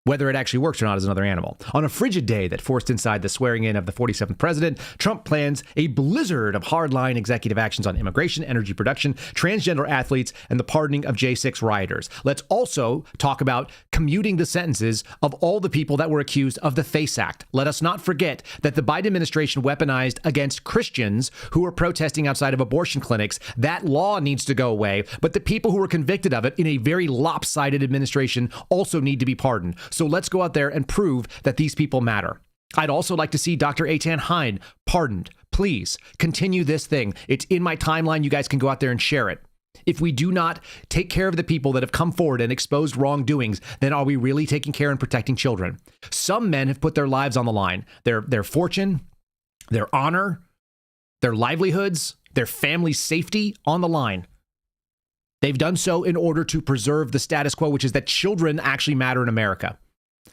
Whether it actually works or not is another animal. On a frigid day that forced inside the swearing in of the 47th president, Trump plans a blizzard of hardline executive actions on immigration, energy production, transgender athletes, and the pardoning of J6 rioters. Let's also talk about commuting the sentences of all the people that were accused of the FACE Act. Let us not forget that the Biden administration weaponized against Christians who were protesting outside of abortion clinics. That law needs to go away, but the people who were convicted of it in a very lopsided administration also need to be pardoned. So let's go out there and prove that these people matter. I'd also like to see Dr. Eitan Hine pardoned. Please continue this thing. It's in my timeline. You guys can go out there and share it. If we do not take care of the people that have come forward and exposed wrongdoings, then are we really taking care and protecting children? Some men have put their lives on the line, their fortune, their honor, their livelihoods, their family's safety on the line. They've done so in order to preserve the status quo, which is that children actually matter in America.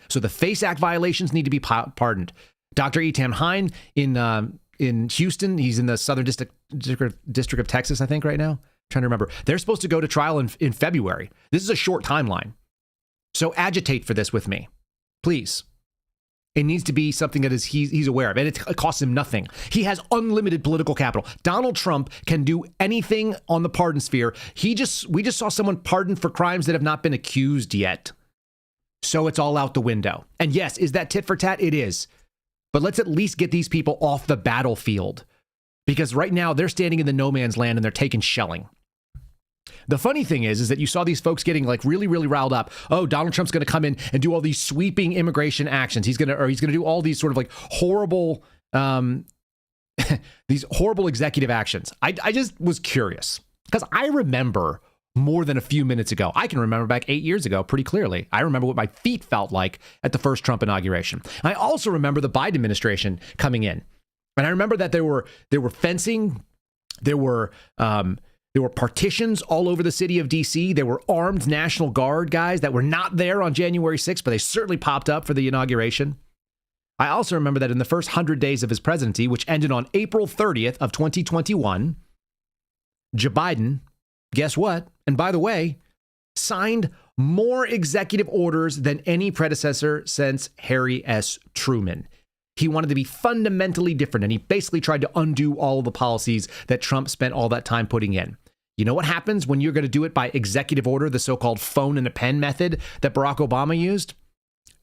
So the FACE Act violations need to be pardoned. Dr. Eitan Hine in Houston, he's in the Southern District of Texas, I think, right now. I'm trying to remember. They're supposed to go to trial in February. This is a short timeline. So agitate for this with me. Please. It needs to be something that he's aware of, and it costs him nothing. He has unlimited political capital. Donald Trump can do anything on the pardon sphere. We just saw someone pardoned for crimes that have not been accused yet. So it's all out the window. And yes, is that tit for tat? It is. But let's at least get these people off the battlefield, because right now they're standing in the no man's land and they're taking shelling. The funny thing is that you saw these folks getting like really, really riled up. Oh, Donald Trump's going to come in and do all these sweeping immigration actions. He's going to do all these sort of like horrible, these horrible executive actions. I just was curious because I remember more than a few minutes ago. I can remember back 8 years ago pretty clearly. I remember what my feet felt like at the first Trump inauguration. I also remember the Biden administration coming in, and I remember that there were fencing, there were partitions all over the city of D.C. There were armed National Guard guys that were not there on January 6th, but they certainly popped up for the inauguration. I also remember that in the first 100 days of his presidency, which ended on April 30th of 2021, Joe Biden, guess what? And by the way, signed more executive orders than any predecessor since Harry S. Truman. He wanted to be fundamentally different, and he basically tried to undo all of the policies that Trump spent all that time putting in. You know what happens when you're going to do it by executive order, the so-called phone and a pen method that Barack Obama used?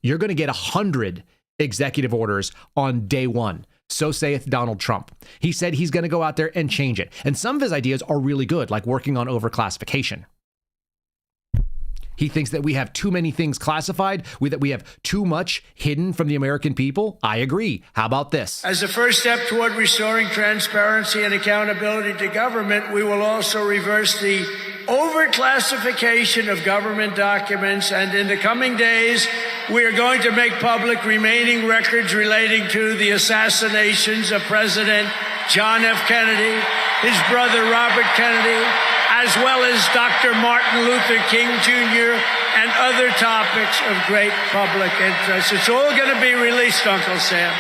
You're going to get 100 executive orders on day one. So saith Donald Trump. He said he's going to go out there and change it. And some of his ideas are really good, like working on overclassification. He thinks that we have too many things classified, that we have too much hidden from the American people. I agree. How about this? As a first step toward restoring transparency and accountability to government, we will also reverse the overclassification of government documents. And in the coming days, we are going to make public remaining records relating to the assassinations of President John F. Kennedy, his brother Robert Kennedy, as well as Dr. Martin Luther King Jr. and other topics of great public interest. It's all going to be released, Uncle Sam,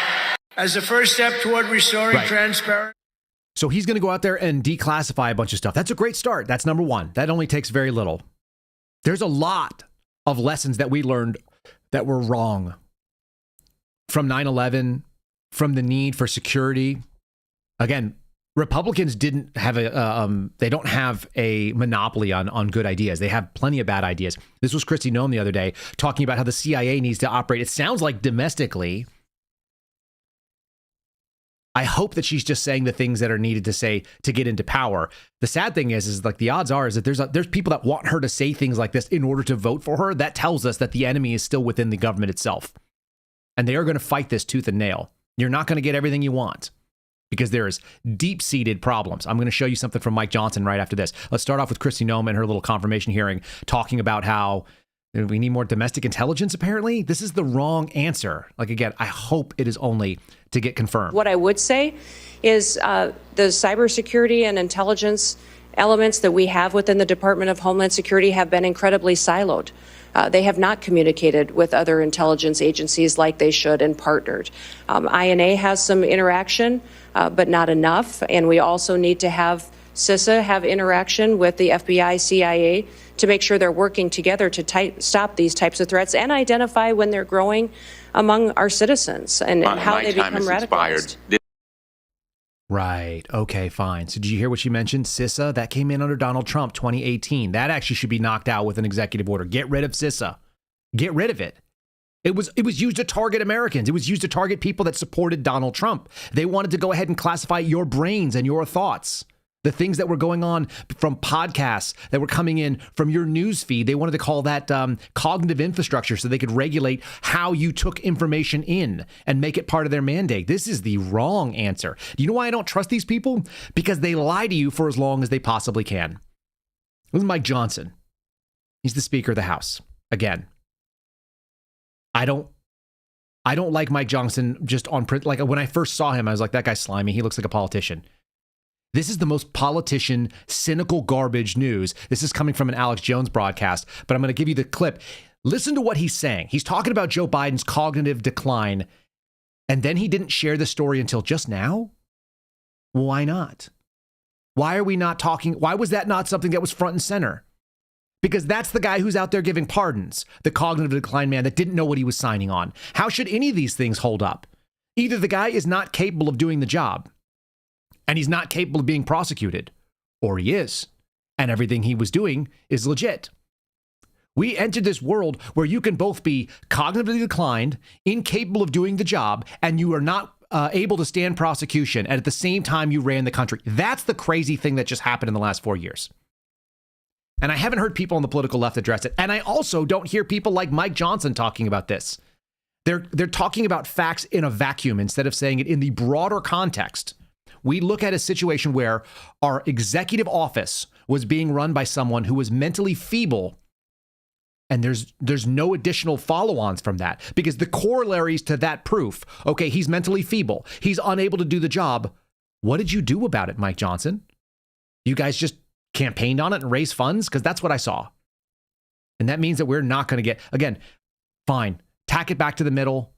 as a first step toward restoring transparency. So he's going to go out there and declassify a bunch of stuff. That's a great start. That's number one. That only takes very little. There's a lot of lessons that we learned that were wrong from 9/11, from the need for security. Again, Republicans didn't have they don't have a monopoly on good ideas. They have plenty of bad ideas. This was Kristi Noem the other day talking about how the CIA needs to operate. It sounds like domestically. I hope that she's just saying the things that are needed to say to get into power. The sad thing is like the odds are is that there's people that want her to say things like this in order to vote for her. That tells us that the enemy is still within the government itself. And they are going to fight this tooth and nail. You're not going to get everything you want, because there is deep-seated problems. I'm going to show you something from Mike Johnson right after this. Let's start off with Kristi Noem and her little confirmation hearing, talking about how we need more domestic intelligence, apparently. This is the wrong answer. Like, again, I hope it is only to get confirmed. What I would say is the cybersecurity and intelligence elements that we have within the Department of Homeland Security have been incredibly siloed. They have not communicated with other intelligence agencies like they should and partnered. INA has some interaction, but not enough. And we also need to have CISA have interaction with the FBI, CIA to make sure they're working together to stop these types of threats and identify when they're growing among our citizens and how they become radicalized. Right. Okay, fine. So did you hear what she mentioned? CISA, that came in under Donald Trump 2018. That actually should be knocked out with an executive order. Get rid of CISA. Get rid of it. It was used to target Americans. It was used to target people that supported Donald Trump. They wanted to go ahead and classify your brains and your thoughts. The things that were going on from podcasts that were coming in from your news feed, they wanted to call that cognitive infrastructure so they could regulate how you took information in and make it part of their mandate. This is the wrong answer. Do you know why I don't trust these people? Because they lie to you for as long as they possibly can. This is Mike Johnson. He's the Speaker of the House. Again, I don't like Mike Johnson just on print. Like when I first saw him, I was like, that guy's slimy. He looks like a politician. This is the most politician, cynical garbage news. This is coming from an Alex Jones broadcast, but I'm going to give you the clip. Listen to what he's saying. He's talking about Joe Biden's cognitive decline, and then he didn't share the story until just now? Why not? Why are we not talking? Why was that not something that was front and center? because that's the guy who's out there giving pardons, the cognitive decline man that didn't know what he was signing on. How should any of these things hold up? Either the guy is not capable of doing the job and he's not capable of being prosecuted, or he is, and everything he was doing is legit. We entered this world where you can both be cognitively declined, incapable of doing the job, and you are not able to stand prosecution, and at the same time you ran the country. That's the crazy thing that just happened in the last 4 years. And I haven't heard people on the political left address it. And I also don't hear people like Mike Johnson talking about this. They're talking about facts in a vacuum instead of saying it in the broader context. We look at a situation where our executive office was being run by someone who was mentally feeble, and there's no additional follow-ons from that, because the corollaries to that proof, okay, he's mentally feeble, he's unable to do the job. What did you do about it, Mike Johnson? You guys just campaigned on it and raised funds? Because that's what I saw. And that means that we're not going to get, again, fine, tack it back to the middle,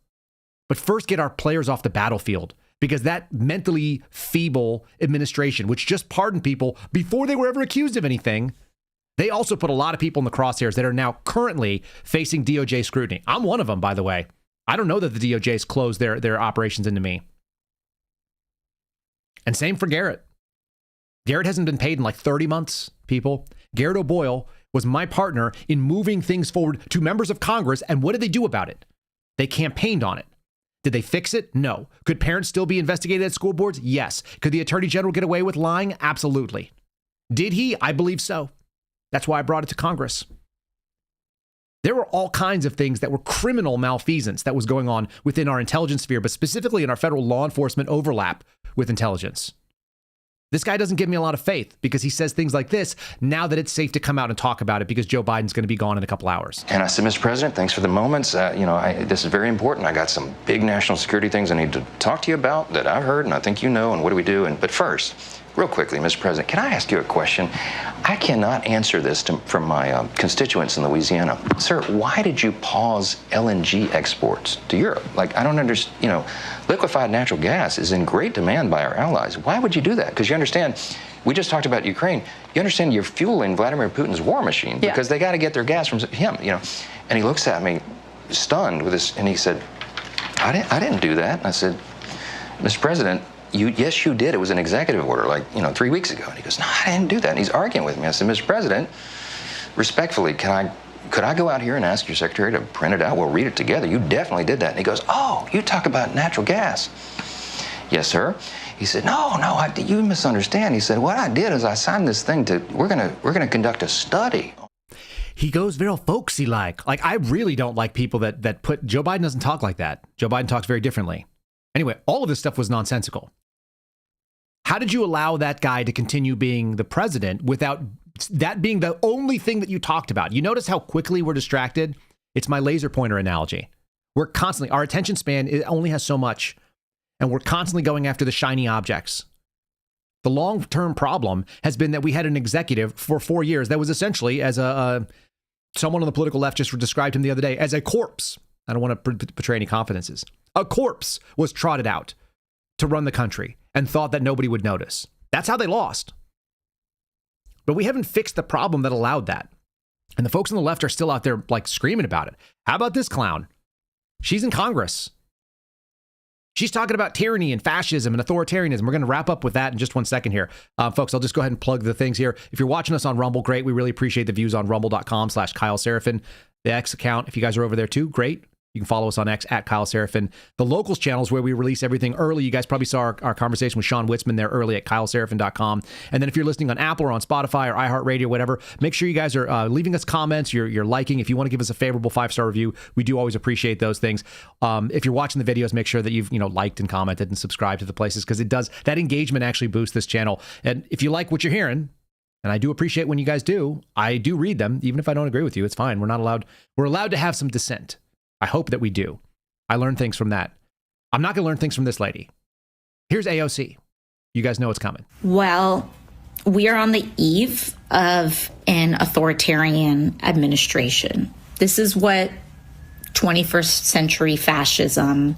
but first get our players off the battlefield, because that mentally feeble administration, which just pardoned people before they were ever accused of anything, they also put a lot of people in the crosshairs that are now currently facing DOJ scrutiny. I'm one of them, by the way. I don't know that the DOJ's closed their operations into me. And same for Garrett. Garrett hasn't been paid in like 30 months, people. Garrett O'Boyle was my partner in moving things forward to members of Congress. And what did they do about it? They campaigned on it. Did they fix it? No. Could parents still be investigated at school boards? Yes. Could the Attorney General get away with lying? Absolutely. Did he? I believe so. That's why I brought it to Congress. There were all kinds of things that were criminal malfeasance that was going on within our intelligence sphere, but specifically in our federal law enforcement overlap with intelligence. This guy doesn't give me a lot of faith because he says things like this now that it's safe to come out and talk about it because Joe Biden's going to be gone in a couple hours. And I said, Mr. President, thanks for the moments. This is very important. I got some big national security things I need to talk to you about that I've heard and I think you know, and what do we do? But first, real quickly, Mr. President, can I ask you a question? I cannot answer this from my constituents in Louisiana. Sir, why did you pause LNG exports to Europe? Like, I don't understand, liquefied natural gas is in great demand by our allies. Why would you do that? Because you understand, we just talked about Ukraine. You understand you're fueling Vladimir Putin's war machine because they got to get their gas from him, And he looks at me stunned with this, and he said, I didn't do that. And I said, Mr. President, yes, you did. It was an executive order 3 weeks ago. And he goes, no, I didn't do that. And he's arguing with me. I said, Mr. President, respectfully, could I go out here and ask your secretary to print it out? We'll read it together. You definitely did that. And he goes, oh, you talk about natural gas. Yes, sir. He said, no, you misunderstand. He said, what I did is I signed this thing we're gonna conduct a study. He goes very folksy like I really don't like people that put, Joe Biden doesn't talk like that. Joe Biden talks very differently. Anyway, all of this stuff was nonsensical. How did you allow that guy to continue being the president without that being the only thing that you talked about? You notice how quickly we're distracted? It's my laser pointer analogy. We're constantly, our attention span only has so much, and we're constantly going after the shiny objects. The long-term problem has been that we had an executive for 4 years that was essentially, as someone on the political left just described him the other day, as a corpse. I don't want to portray any confidences. A corpse was trotted out to run the country and thought that nobody would notice. That's how they lost. But we haven't fixed the problem that allowed that. And the folks on the left are still out there screaming about it. How about this clown? She's in Congress. She's talking about tyranny and fascism and authoritarianism. We're going to wrap up with that in just 1 second here. Folks, I'll just go ahead and plug the things here. If you're watching us on Rumble, great. We really appreciate the views on rumble.com/Kyle Seraphin. The X account, if you guys are over there too, great. You can follow us on X at Kyle Seraphin. The Locals channel is where we release everything early. You guys probably saw our conversation with Sean Witzman there early at KyleSeraphin.com. And then if you're listening on Apple or on Spotify or iHeartRadio, whatever, make sure you guys are leaving us comments. You're liking. If you want to give us a favorable 5-star review, we do always appreciate those things. If you're watching the videos, make sure that you've liked and commented and subscribed to the places, because it does, that engagement actually boosts this channel. And if you like what you're hearing, and I do appreciate when you guys do, I do read them. Even if I don't agree with you, it's fine. We're allowed to have some dissent. I hope that we do. I learned things from that. I'm not going to learn things from this lady. Here's AOC. You guys know what's coming. Well, we are on the eve of an authoritarian administration. This is what 21st century fascism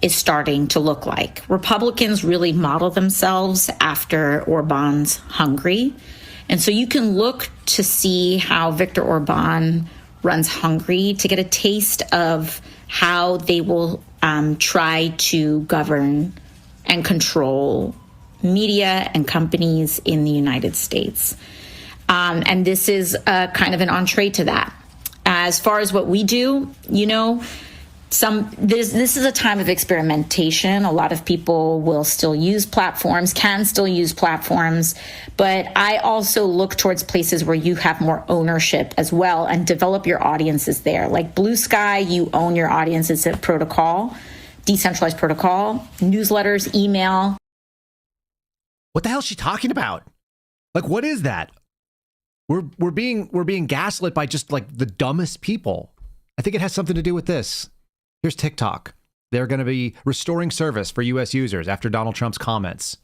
is starting to look like. Republicans really model themselves after Orban's Hungary. And so you can look to see how Viktor Orban runs Hungary to get a taste of how they will try to govern and control media and companies in the United States. And this is kind of an entree to that. As far as what we do, this is a time of experimentation. A lot of people will still use platforms, can still use platforms, but I also look towards places where you have more ownership as well and develop your audiences there. Like Blue Sky, you own your audience. It's a protocol, decentralized protocol, newsletters, email. What the hell is she talking about? Like, what is that? We're being gaslit by just like the dumbest people. I think it has something to do with this. Here's TikTok. They're going to be restoring service for U.S. users after Donald Trump's comments.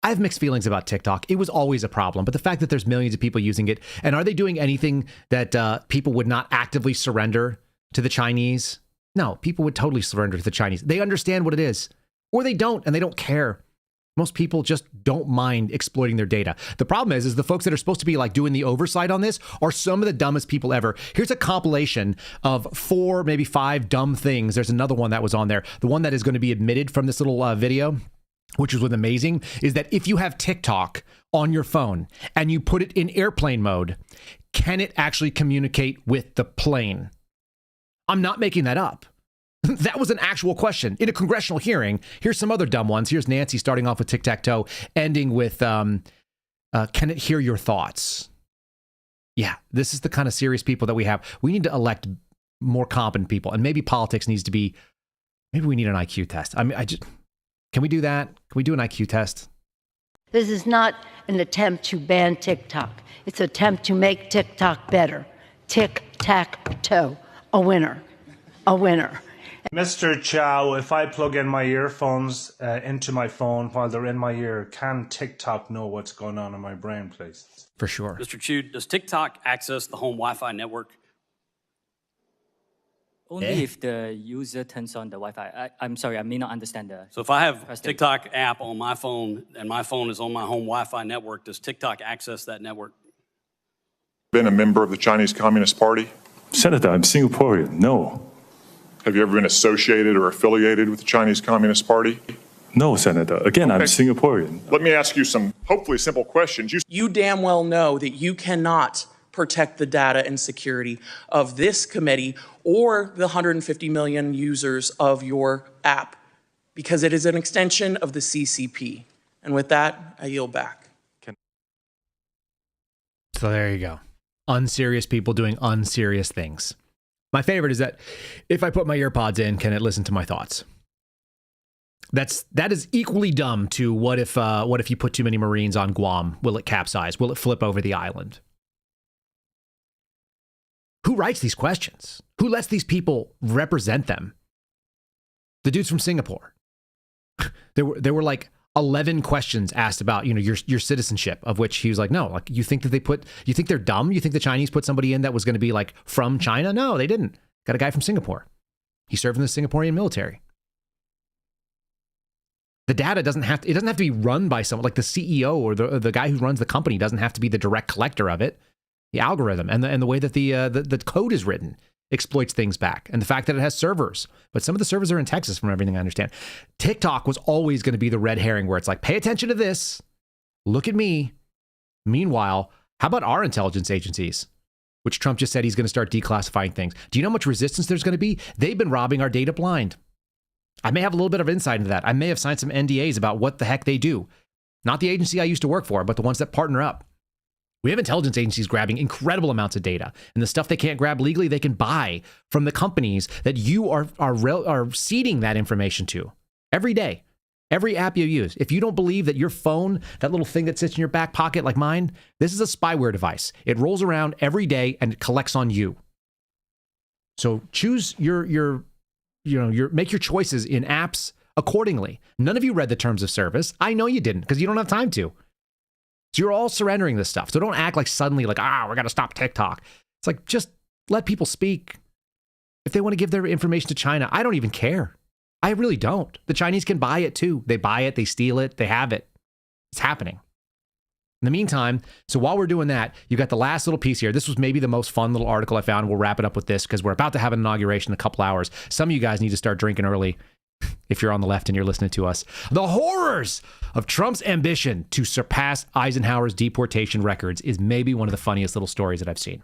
I have mixed feelings about TikTok. It was always a problem, but the fact that there's millions of people using it, and are they doing anything that people would not actively surrender to the Chinese? No, people would totally surrender to the Chinese. They understand what it is, or they don't, and they don't care. Most people just don't mind exploiting their data. The problem is the folks that are supposed to be like doing the oversight on this are some of the dumbest people ever. Here's a compilation of 4, maybe 5 dumb things. There's another one that was on there. The one that is going to be admitted from this little video, which was amazing, is that if you have TikTok on your phone and you put it in airplane mode, can it actually communicate with the plane? I'm not making that up. That was an actual question in a congressional hearing. Here's some other dumb ones. Here's Nancy starting off with tic-tac-toe, ending with, can it hear your thoughts? Yeah, this is the kind of serious people that we have. We need to elect more competent people, and maybe politics needs to be, maybe we need an IQ test. I mean, can we do that? Can we do an IQ test? This is not an attempt to ban TikTok. It's an attempt to make TikTok better. Tic-tac-toe, a winner, a winner. Mr. Chow, if I plug in my earphones into my phone while they're in my ear, can TikTok know what's going on in my brain, please? For sure. Mr. Chu, does TikTok access the home Wi-Fi network? Only if the user turns on the Wi-Fi. I'm sorry, I may not understand the... So if I have a TikTok app on my phone and my phone is on my home Wi-Fi network, does TikTok access that network? Been a member of the Chinese Communist Party? Senator, I'm Singaporean. No. Have you ever been associated or affiliated with the Chinese Communist Party? No, Senator. Again, okay. I'm Singaporean. Let me ask you some hopefully simple questions. You damn well know that you cannot protect the data and security of this committee or the 150 million users of your app because it is an extension of the CCP. And with that, I yield back. So there you go. Unserious people doing unserious things. My favorite is that if I put my earpods in, can it listen to my thoughts? That is equally dumb to what if you put too many Marines on Guam? Will it capsize? Will it flip over the island? Who writes these questions? Who lets these people represent them? The dudes from Singapore. There were like 11 questions asked about, your citizenship, of which he was like, no, like you think they're dumb? You think the Chinese put somebody in that was going to be like from China? No, they didn't. Got a guy from Singapore. He served in the Singaporean military. The data doesn't have to be run by someone like the CEO or the guy who runs the company doesn't have to be the direct collector of it. The algorithm and the way that the code is written exploits things back, and the fact that it has servers, but some of the servers are in Texas from everything I understand. TikTok was always going to be the red herring where it's like, pay attention to this, look at me. Meanwhile, how about our intelligence agencies, which Trump just said he's going to start declassifying things? Do you know how much resistance there's going to be? They've been robbing our data blind. I may have a little bit of insight into that. I may have signed some NDAs about what the heck they do. Not the agency I used to work for, but the ones that partner up. We have intelligence agencies grabbing incredible amounts of data, and the stuff they can't grab legally, they can buy from the companies that you are seeding that information to every day, every app you use. If you don't believe that your phone, that little thing that sits in your back pocket like mine, this is a spyware device. It rolls around every day and it collects on you. So choose make your choices in apps accordingly. None of you read the terms of service. I know you didn't because you don't have time to. So you're all surrendering this stuff. So don't act like suddenly like, we're going to stop TikTok. It's like, just let people speak. If they want to give their information to China, I don't even care. I really don't. The Chinese can buy it too. They buy it, they steal it, they have it. It's happening. In the meantime, so while we're doing that, you got the last little piece here. This was maybe the most fun little article I found. We'll wrap it up with this because we're about to have an inauguration in a couple hours. Some of you guys need to start drinking early if you're on the left and you're listening to us. The horrors of Trump's ambition to surpass Eisenhower's deportation records is maybe one of the funniest little stories that I've seen.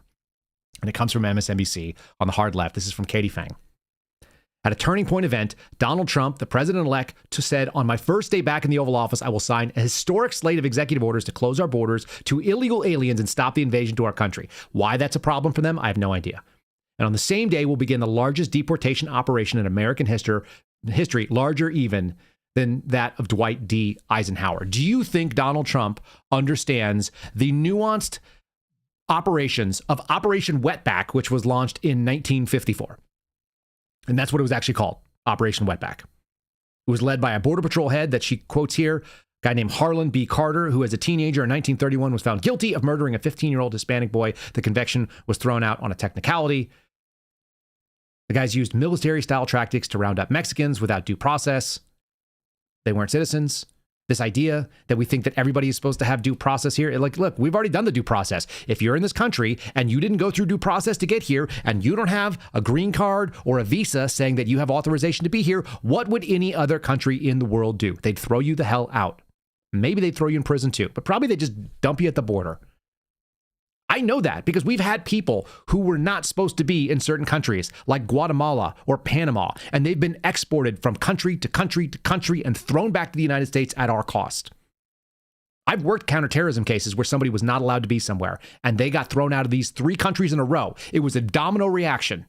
And it comes from MSNBC on the hard left. This is from Katie Fang. At a Turning Point event, Donald Trump, the president-elect, said, on my first day back in the Oval Office, I will sign a historic slate of executive orders to close our borders to illegal aliens and stop the invasion to our country. Why that's a problem for them, I have no idea. And on the same day, we'll begin the largest deportation operation in American history, larger even than that of Dwight D. Eisenhower. Do you think Donald Trump understands the nuanced operations of Operation Wetback, which was launched in 1954? And that's what it was actually called, Operation Wetback. It was led by a Border Patrol head that she quotes here, a guy named Harlan B. Carter, who as a teenager in 1931 was found guilty of murdering a 15-year-old Hispanic boy. The conviction was thrown out on a technicality. The guys used military-style tactics to round up Mexicans without due process. They weren't citizens. This idea that we think that everybody is supposed to have due process here. Like, look, we've already done the due process. If you're in this country and you didn't go through due process to get here and you don't have a green card or a visa saying that you have authorization to be here, what would any other country in the world do? They'd throw you the hell out. Maybe they'd throw you in prison too, but probably they'd just dump you at the border. I know that because we've had people who were not supposed to be in certain countries like Guatemala or Panama, and they've been exported from country to country to country and thrown back to the United States at our cost. I've worked counterterrorism cases where somebody was not allowed to be somewhere, and they got thrown out of these 3 countries in a row. It was a domino reaction.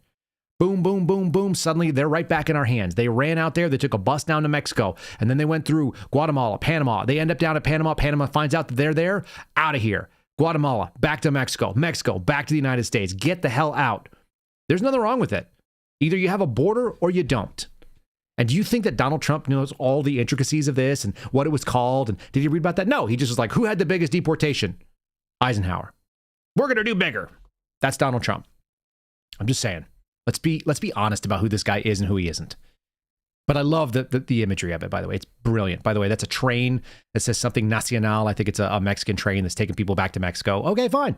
Boom, boom, boom, boom. Suddenly, they're right back in our hands. They ran out there. They took a bus down to Mexico, and then they went through Guatemala, Panama. They end up down at Panama. Panama finds out that they're there. Out of here. Guatemala, back to Mexico. Mexico, back to the United States. Get the hell out. There's nothing wrong with it. Either you have a border or you don't. And do you think that Donald Trump knows all the intricacies of this and what it was called? And did he read about that? No, he just was like, who had the biggest deportation? Eisenhower. We're going to do bigger. That's Donald Trump. I'm just saying. Let's be honest about who this guy is and who he isn't. But I love the imagery of it, by the way. It's brilliant. By the way, that's a train that says something Nacional. I think it's a Mexican train that's taking people back to Mexico. Okay, fine.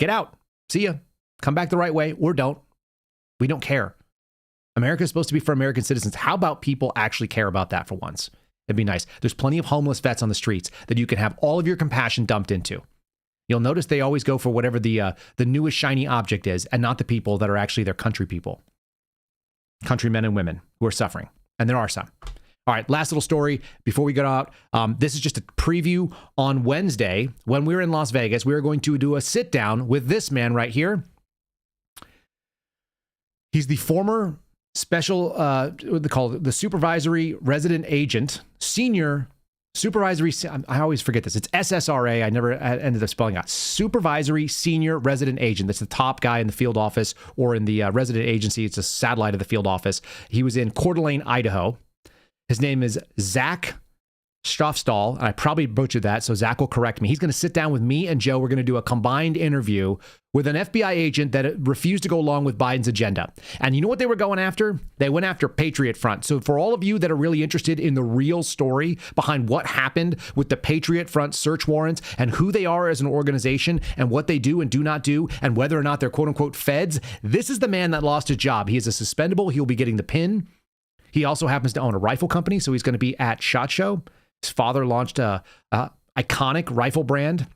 Get out. See ya. Come back the right way or don't. We don't care. America is supposed to be for American citizens. How about people actually care about that for once? It'd be nice. There's plenty of homeless vets on the streets that you can have all of your compassion dumped into. You'll notice they always go for whatever the newest shiny object is and not the people that are actually their country people. Countrymen and women who are suffering. And there are some. All right, last little story before we get out. This is just a preview. On Wednesday, when we're in Las Vegas, we are going to do a sit down with this man right here. He's the former special, what they call it, the supervisory resident agent, senior supervisory. I always forget this. It's SSRA. I never ended up spelling out. Supervisory senior resident agent. That's the top guy in the field office or in the resident agency. It's a satellite of the field office. He was in Coeur d'Alene, Idaho. His name is Zach Strofstall, and I probably butchered that, so Zach will correct me. He's going to sit down with me and Joe. We're going to do a combined interview with an FBI agent that refused to go along with Biden's agenda. And you know what they were going after? They went after Patriot Front. So for all of you that are really interested in the real story behind what happened with the Patriot Front search warrants and who they are as an organization and what they do and do not do and whether or not they're quote-unquote feds, this is the man that lost his job. He is a suspendable. He'll be getting the pin. He also happens to own a rifle company, so he's going to be at SHOT Show. His father launched a iconic rifle brand,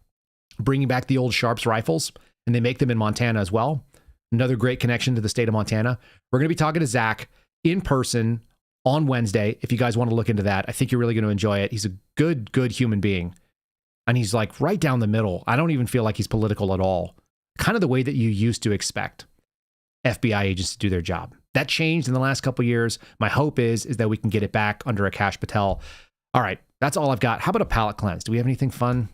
bringing back the old Sharps rifles, and they make them in Montana as well. Another great connection to the state of Montana. We're going to be talking to Zach in person on Wednesday. If you guys want to look into that, I think you're really going to enjoy it. He's a good human being. And he's like right down the middle. I don't even feel like he's political at all. Kind of the way that you used to expect FBI agents to do their job. That changed in the last couple of years. My hope is that we can get it back under Akash Patel. All right, that's all I've got. How about a palate cleanse? Do we have anything fun?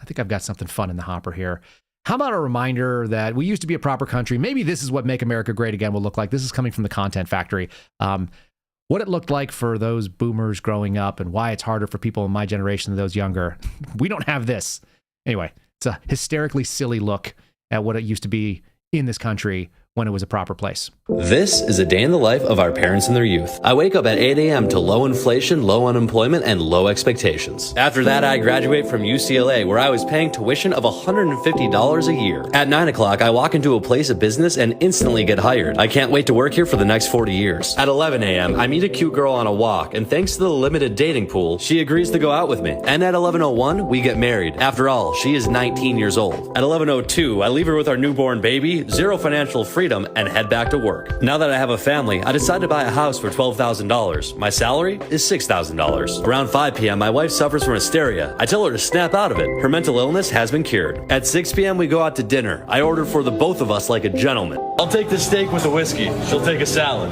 I think I've got something fun in the hopper here. How about a reminder that we used to be a proper country? Maybe this is what Make America Great Again will look like. This is coming from the Content Factory. What it looked like for those boomers growing up and why it's harder for people in my generation than those younger. We don't have this. Anyway, it's a hysterically silly look at what it used to be in this country when it was a proper place. This is a day in the life of our parents in their youth. I wake up at 8 a.m. to low inflation, low unemployment, and low expectations. After that, I graduate from UCLA, where I was paying tuition of $150 a year. At 9 o'clock, I walk into a place of business and instantly get hired. I can't wait to work here for the next 40 years. At 11 a.m., I meet a cute girl on a walk, and thanks to the limited dating pool, she agrees to go out with me. And at 11:01, we get married. After all, she is 19 years old. At 11:02, I leave her with our newborn baby, zero financial freedom, and head back to work. Now that I have a family, I decide to buy a house for $12,000. My salary is $6,000. Around 5 p.m., my wife suffers from hysteria. I tell her to snap out of it. Her mental illness has been cured. At 6 p.m., we go out to dinner. I order for the both of us like a gentleman. I'll take the steak with a whiskey. She'll take a salad.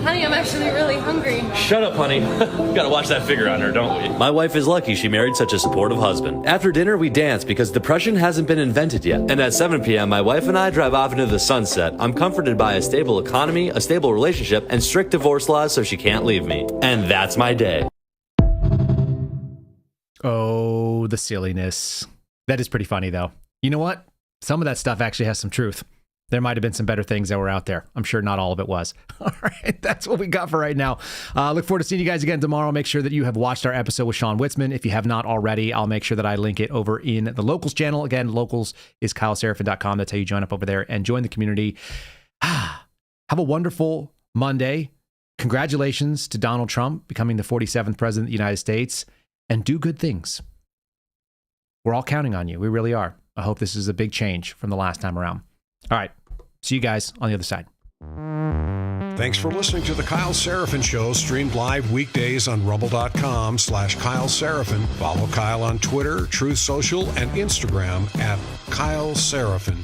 Honey, I'm actually really hungry. Shut up, honey. We gotta watch that figure on her, don't we? My wife is lucky she married such a supportive husband. After dinner, we dance because depression hasn't been invented yet. And at 7 p.m., my wife and I drive off into the sunset. I'm comforted by a stable economy, a stable relationship, and strict divorce laws so she can't leave me. And that's my day. Oh, the silliness. That is pretty funny, though. You know what? Some of that stuff actually has some truth. There might have been some better things that were out there. I'm sure not all of it was. All right, that's what we got for right now. Look forward to seeing you guys again tomorrow. Make sure that you have watched our episode with Sean Witzman. If you have not already, I'll make sure that I link it over in the Locals channel. Again, Locals is KyleSerafin.com. That's how you join up over there and join the community. Have a wonderful Monday. Congratulations to Donald Trump becoming the 47th president of the United States. And do good things. We're all counting on you. We really are. I hope this is a big change from the last time around. All right. See you guys on the other side. Thanks for listening to The Kyle Seraphin Show, streamed live weekdays on rumble.com/Kyle Seraphin. Follow Kyle on Twitter, Truth Social, and Instagram at Kyle Seraphin.